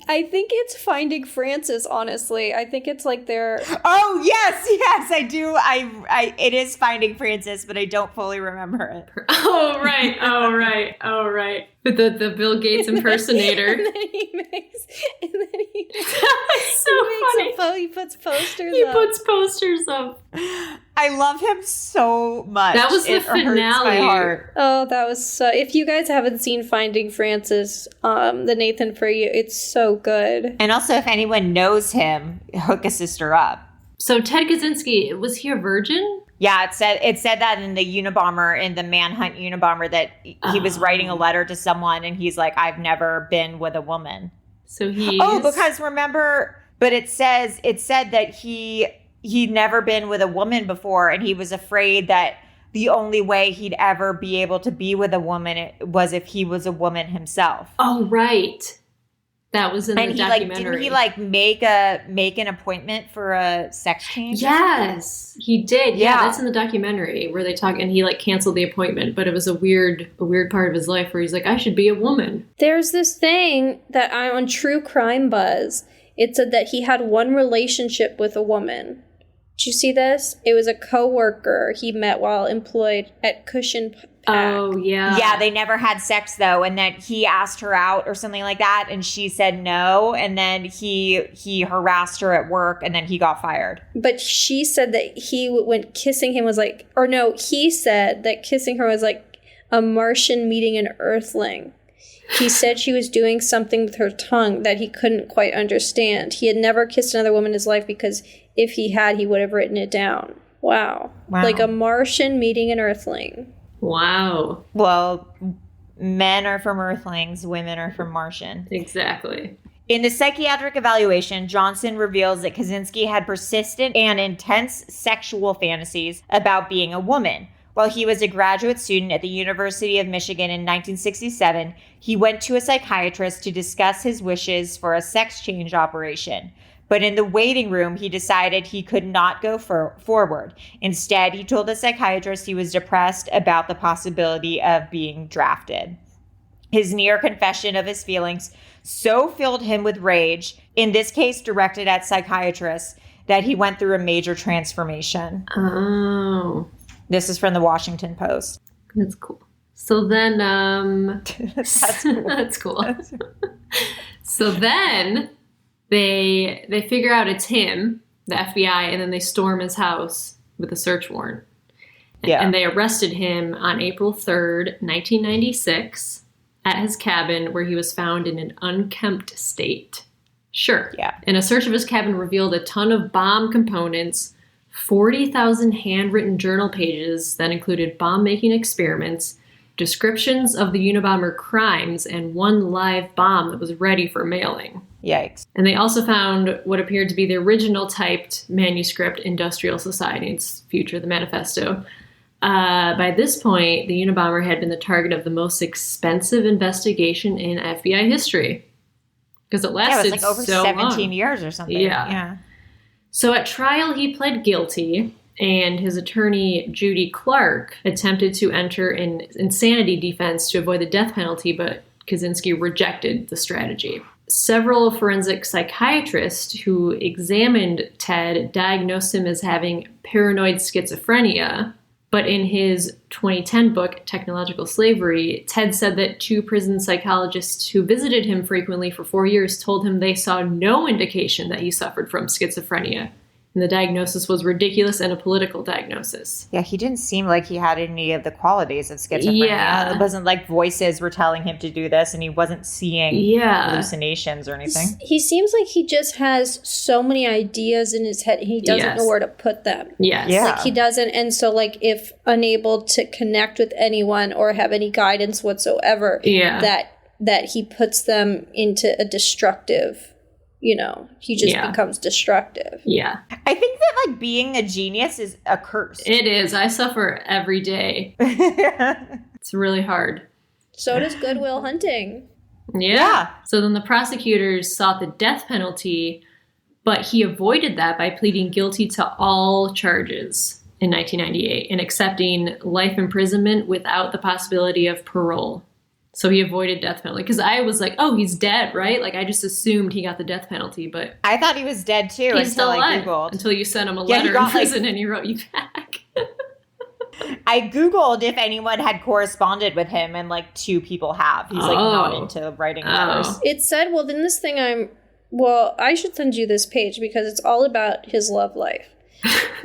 I think it's Finding Frances, honestly. I think it's like their... Oh, yes, I do. It is Finding Frances, but I don't fully remember it. Oh, right. With the Bill Gates impersonator. And then he makes... That's so funny. He puts posters up. He puts posters up. I love him so much. That was the finale. Hurts my heart. Oh, that was so... If you guys haven't seen Finding Frances, the Nathan For You, it's so good. And also, if anyone knows him, hook a sister up. So Ted Kaczynski, was he a virgin? Yeah, it said that in the Unabomber, in the Manhunt Unabomber, that he was writing a letter to someone, and he's like, I've never been with a woman. So he's... Oh, because remember, but it said that he'd never been with a woman before, and he was afraid that the only way he'd ever be able to be with a woman was if he was a woman himself. Oh, right. That was in the documentary. Didn't he make an appointment for a sex change? Yes, he did. Yeah, that's in the documentary where they talk, and he canceled the appointment, but it was a weird part of his life where he's like, I should be a woman. There's this thing that I'm on True Crime Buzz. It said that he had one relationship with a woman. Did you see this? It was a coworker he met while employed at Cushion Pack. Oh, yeah. Yeah, they never had sex, though, and then he asked her out or something like that, and she said no, and then he harassed her at work, and then he got fired. But she said that when kissing him was like... Or no, he said that kissing her was like a Martian meeting an Earthling. He said she was doing something with her tongue that he couldn't quite understand. He had never kissed another woman in his life because if he had, he would have written it down. Wow. Like a Martian meeting an Earthling. Wow. Well, men are from Earthlings, women are from Martian. Exactly. In the psychiatric evaluation, Johnson reveals that Kaczynski had persistent and intense sexual fantasies about being a woman. While he was a graduate student at the University of Michigan in 1967, he went to a psychiatrist to discuss his wishes for a sex change operation. But in the waiting room, he decided he could not go forward. Instead, he told the psychiatrist he was depressed about the possibility of being drafted. His near confession of his feelings so filled him with rage, in this case directed at psychiatrists, that he went through a major transformation. Oh. This is from the Washington Post. That's cool. So then, That's cool. That's cool. So then they figure out it's him, the FBI, and then they storm his house with a search warrant. Yeah. And they arrested him on April 3rd, 1996, at his cabin where he was found in an unkempt state. Sure. Yeah. And a search of his cabin revealed a ton of bomb components, 40,000 handwritten journal pages that included bomb-making experiments, descriptions of the Unabomber crimes, and one live bomb that was ready for mailing. Yikes. And they also found what appeared to be the original typed manuscript Industrial Society's Future, the Manifesto. By this point, the Unabomber had been the target of the most expensive investigation in FBI history. Because it lasted it was like over so 17 long. years or something. Yeah. So at trial, he pled guilty, and his attorney, Judy Clark, attempted to enter an insanity defense to avoid the death penalty, but Kaczynski rejected the strategy. Several forensic psychiatrists who examined Ted diagnosed him as having paranoid schizophrenia. But in his 2010 book, Technological Slavery, Ted said that two prison psychologists who visited him frequently for 4 years told him they saw no indication that he suffered from schizophrenia. And the diagnosis was ridiculous and a political diagnosis. Yeah, he didn't seem like he had any of the qualities of schizophrenia. Yeah. It wasn't like voices were telling him to do this and he wasn't seeing hallucinations or anything. He seems like he just has so many ideas in his head. He doesn't know where to put them. Yes. Yeah. Like he doesn't. And so like if unable to connect with anyone or have any guidance whatsoever, that he puts them into a destructive, he just becomes destructive. Yeah. I think that like being a genius is a curse. It is. I suffer every day. It's really hard. So does Good Will Hunting. Yeah. So then the prosecutors sought the death penalty, but he avoided that by pleading guilty to all charges in 1998 and accepting life imprisonment without the possibility of parole. So he avoided death penalty. Because I was like, oh, he's dead, right? Like, I just assumed he got the death penalty, but... I thought he was dead, too, he's until still I alive, Googled. until you sent him a letter in prison and he wrote you back. I Googled if anyone had corresponded with him, and, like, 2 people have. He's, like, not into writing letters. It said, well, then this thing I should send you this page because it's all about his love life.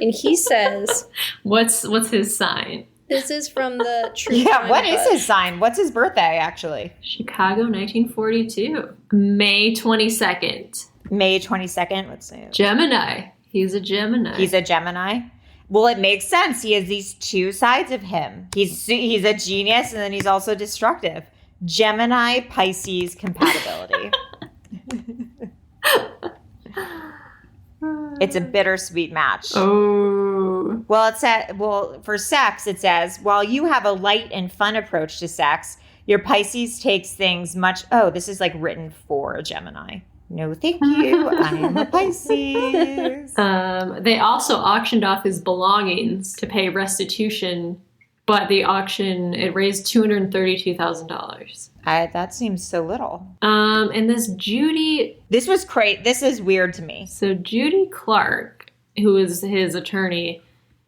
And he says... What's his sign? This is from the True Yeah, what is his sign? What's his birthday, actually? Chicago, 1942. May 22nd. May 22nd, let's see. Gemini. He's a Gemini. He's a Gemini? Well, it makes sense. He has these 2 sides of him. He's a genius, and then he's also destructive. Gemini-Pisces compatibility. It's a bittersweet match. Oh. Well, for sex, it says, while you have a light and fun approach to sex, your Pisces takes things much... Oh, this is like written for a Gemini. No, thank you. I am a Pisces. They also auctioned off his belongings to pay restitution, but the auction, it raised $232,000. That seems so little. And this Judy... This was great. This is weird to me. So Judy Clark, who is his attorney,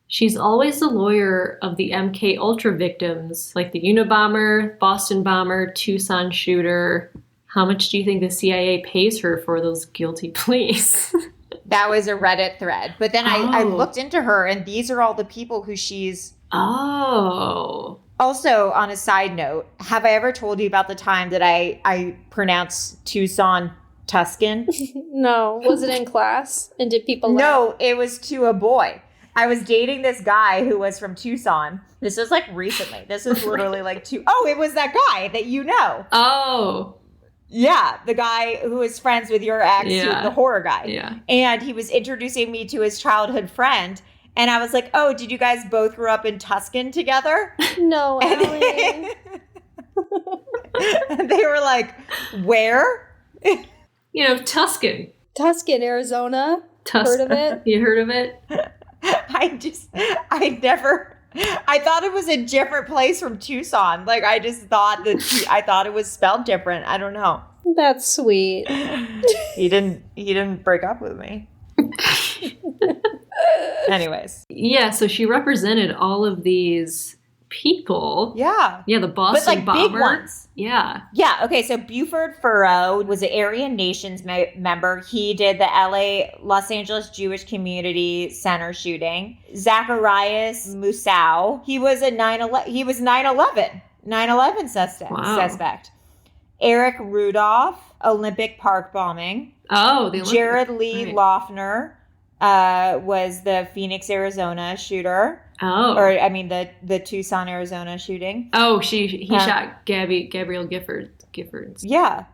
she's always the lawyer of the MK Ultra victims, like the Unabomber, Boston bomber, Tucson shooter. How much do you think the CIA pays her for those guilty pleas? That was a Reddit thread. But then I looked into her, and these are all the people who she's... Oh. Also, on a side note, have I ever told you about the time that I pronounced Tucson Tuscan? No. Was it in class? And did people laugh? No, it was to a boy. I was dating this guy who was from Tucson. This was like recently. This was literally like Oh, it was that guy that you know. Oh. Yeah, the guy who was friends with your ex, the horror guy. Yeah. And he was introducing me to his childhood friend. And I was like, oh, did you guys both grow up in Tuscan together? No, Allie. And they were like, where? Tuscan. Tucson, Arizona. Heard of it? You heard of it? I thought it was a different place from Tucson. Like, I just thought I thought it was spelled different. I don't know. That's sweet. He didn't break up with me. Anyways. Yeah, so she represented all of these people. Yeah. Yeah, the Boston but, like, bomber. big ones. Yeah. Yeah, okay, so Buford Furrow was an Aryan Nations member. He did the Los Angeles Jewish Community Center shooting. Zacharias Musau, he was a 9/11 suspect. Eric Rudolph, Olympic Park bombing. Oh, the Olympic. Jared Lee right. Loeffner was the Phoenix, Arizona shooter. Oh. Or, I mean, the Tucson, Arizona shooting. Oh, he shot Gabrielle Giffords. Yeah.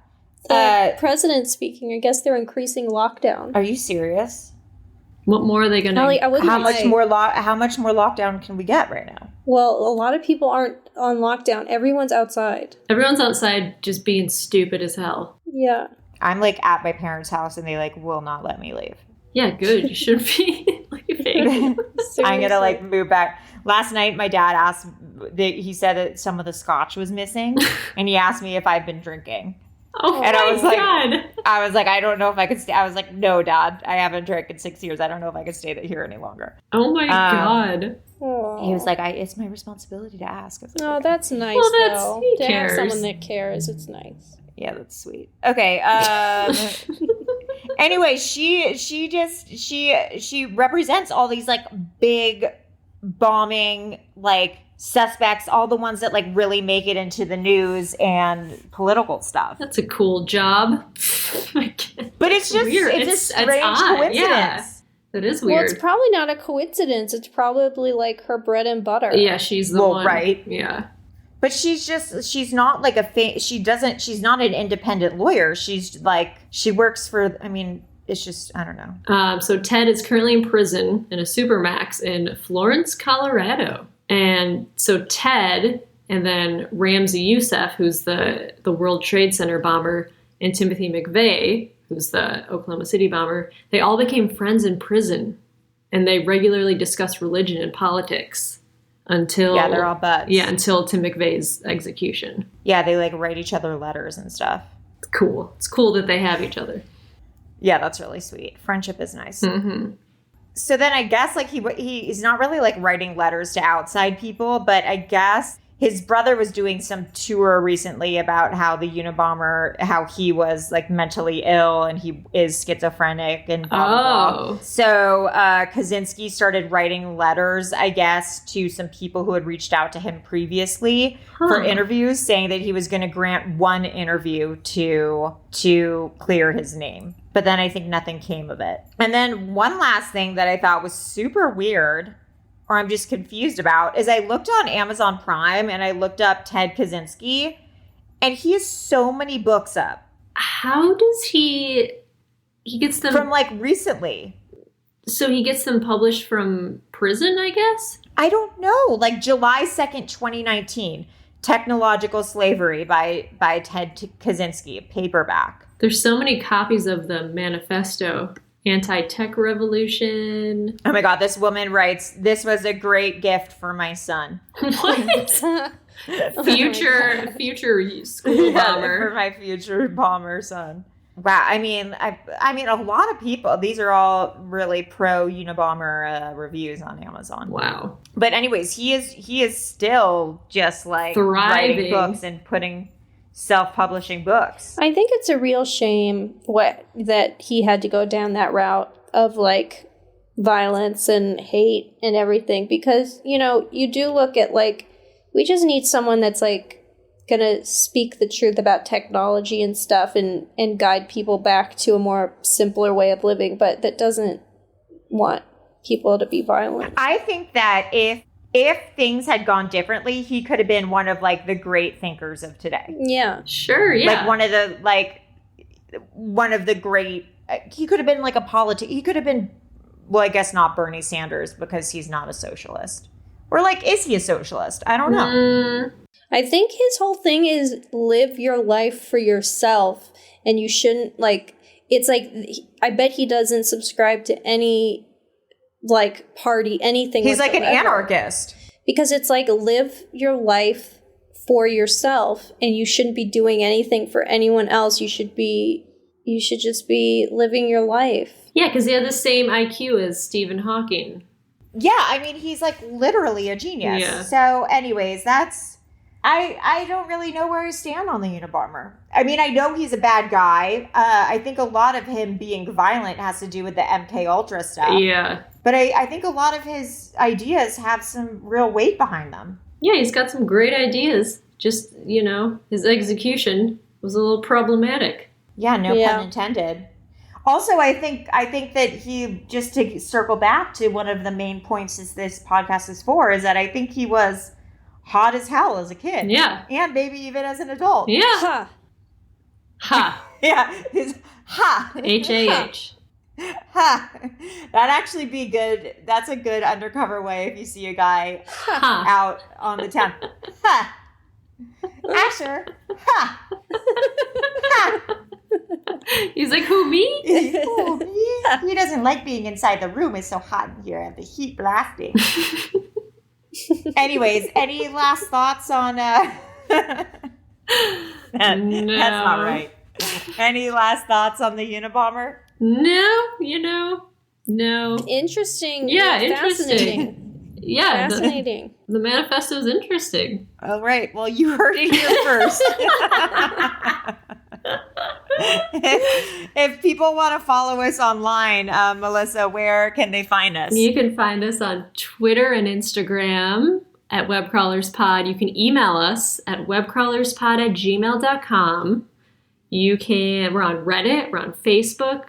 The president speaking, I guess they're increasing lockdown. Are you serious? What more are they going to... How much more lockdown can we get right now? Well, a lot of people aren't on lockdown. Everyone's outside. Everyone's outside just being stupid as hell. Yeah. I'm like at my parents' house and they like will not let me leave. Yeah, good. You should be leaving. I'm gonna like move back. Last night my dad asked, he said that some of the scotch was missing and he asked me if I've been drinking. Oh, and I was like, I don't know if I could stay. I was like, no, Dad, I haven't drank in 6 years. I don't know if I could stay here any longer. Oh my God. Aww. He was like, it's my responsibility to ask. Like, oh, okay. that's nice. Well, he to cares. have someone that cares. It's nice. Yeah, that's sweet. Okay. Anyway, she represents all these like big bombing like suspects, all the ones that like really make it into the news and political stuff. That's a cool job. But it's just weird. it's a strange coincidence. Yeah. That is weird. Well, it's probably not a coincidence. It's probably like her bread and butter. Yeah, she's the one. Right. Yeah. But she's not like she's not an independent lawyer. She's like, she works for, I mean, it's just, I don't know. So Ted is currently in prison in a supermax in Florence, Colorado. And so Ted and then Ramzi Youssef, who's the World Trade Center bomber, and Timothy McVeigh, who's the Oklahoma City bomber, they all became friends in prison. And they regularly discuss religion and politics. Until they're all buds. Yeah, until Tim McVeigh's execution. Yeah, they like write each other letters and stuff. It's cool. It's cool that they have each other. Yeah, that's really sweet. Friendship is nice. Mm-hmm. So then I guess like he's not really like writing letters to outside people, but I guess his brother was doing some tour recently about how the Unabomber, how he was like mentally ill and he is schizophrenic and blah, blah, blah. So Kaczynski started writing letters, I guess, to some people who had reached out to him previously for interviews, saying that he was going to grant one interview to clear his name. But then I think nothing came of it. And then one last thing that I thought was super weird, or I'm just confused about, is I looked on Amazon Prime and I looked up Ted Kaczynski, and he has so many books up. How does he gets them from like recently? So he gets them published from prison, I guess? I don't know. Like July 2nd, 2019, Technological Slavery by Ted Kaczynski, paperback. There's so many copies of the manifesto. Anti-tech revolution. Oh my God, this woman writes, "This was a great gift for my son." What? future school bomber. For my future bomber son. Wow, I mean, a lot of people. These are all really pro Unabomber reviews on Amazon. Wow. But anyways, he is still just like thriving. Writing books and putting self-publishing books. I think it's a real shame that he had to go down that route of like violence and hate and everything, because you do look at like, we just need someone that's like gonna speak the truth about technology and stuff and guide people back to a more simpler way of living, but that doesn't want people to be violent. I think that if things had gone differently, he could have been one of like the great thinkers of today. Yeah. Sure, yeah. Like one of the great, he could have been like a he could have been, well, I guess not Bernie Sanders because he's not a socialist. Or like, is he a socialist? I don't know. I think his whole thing is live your life for yourself, and you shouldn't like, it's like, I bet he doesn't subscribe to any, like, party, anything. He's like an whatsoever. anarchist. Because it's like, live your life for yourself, and you shouldn't be doing anything for anyone else. You should just be living your life. Yeah, because he had the same IQ as Stephen Hawking. Yeah, I mean, he's like literally a genius. Yeah. So anyways, I don't really know where I stand on the Unabomber. I mean, I know he's a bad guy. I think a lot of him being violent has to do with the MK Ultra stuff. Yeah. But I think a lot of his ideas have some real weight behind them. Yeah, he's got some great ideas. Just, his execution was a little problematic. Yeah, no pun intended. Also, I think that he, just to circle back to one of the main points this podcast is for, is that I think he was hot as hell as a kid. Yeah. And maybe even as an adult. Yeah. Ha. Ha. Yeah. His ha. H-A-H. Ha. That'd actually be good. That's a good undercover way if you see a guy Ha. out on the town. Ha. Asher. Ha. Ha. He's like, who, me? Oh, me? He doesn't like being inside the room. It's so hot in here. I have the heat blasting. Anyways, any last thoughts on That's not right. Any last thoughts on the Unabomber? No, no. Interesting. Yeah, Fascinating. interesting. Yeah, Fascinating. the manifesto's interesting. All right. Well, you heard it here first. If people want to follow us online, Melissa, where can they find us? You can find us on Twitter and Instagram at Webcrawlerspod. You can email us at webcrawlerspod@gmail.com. We're on Reddit, we're on Facebook.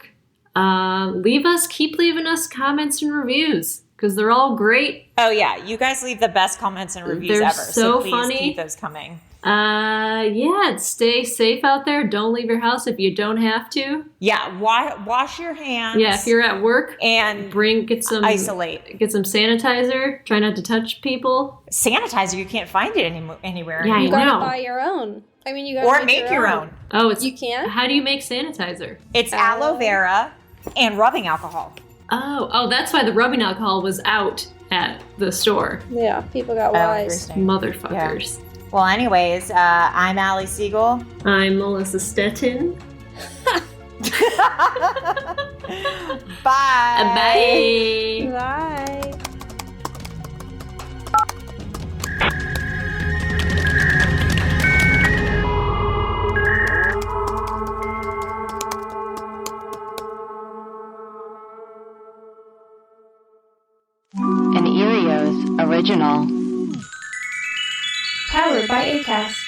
Keep leaving us comments and reviews, because they're all great. Oh, yeah. You guys leave the best comments and reviews They're ever. so please funny. keep those coming. Stay safe out there. Don't leave your house if you don't have to. Yeah. Wash your hands. Yeah, if you're at work, and get some isolate. Get some sanitizer. Try not to touch people. Sanitizer, you can't find it anywhere. Yeah, You I know. gotta buy your own. I mean, you gotta Or make your own. Oh, You can? How do you make sanitizer? It's aloe vera and rubbing alcohol. Oh, that's why the rubbing alcohol was out at the store. Yeah, people got wise. Interesting. Motherfuckers. Yeah. Well, anyways, I'm Allie Siegel. I'm Melissa Stettin. Bye. Bye. Bye. An Erios original. Powered by Acast.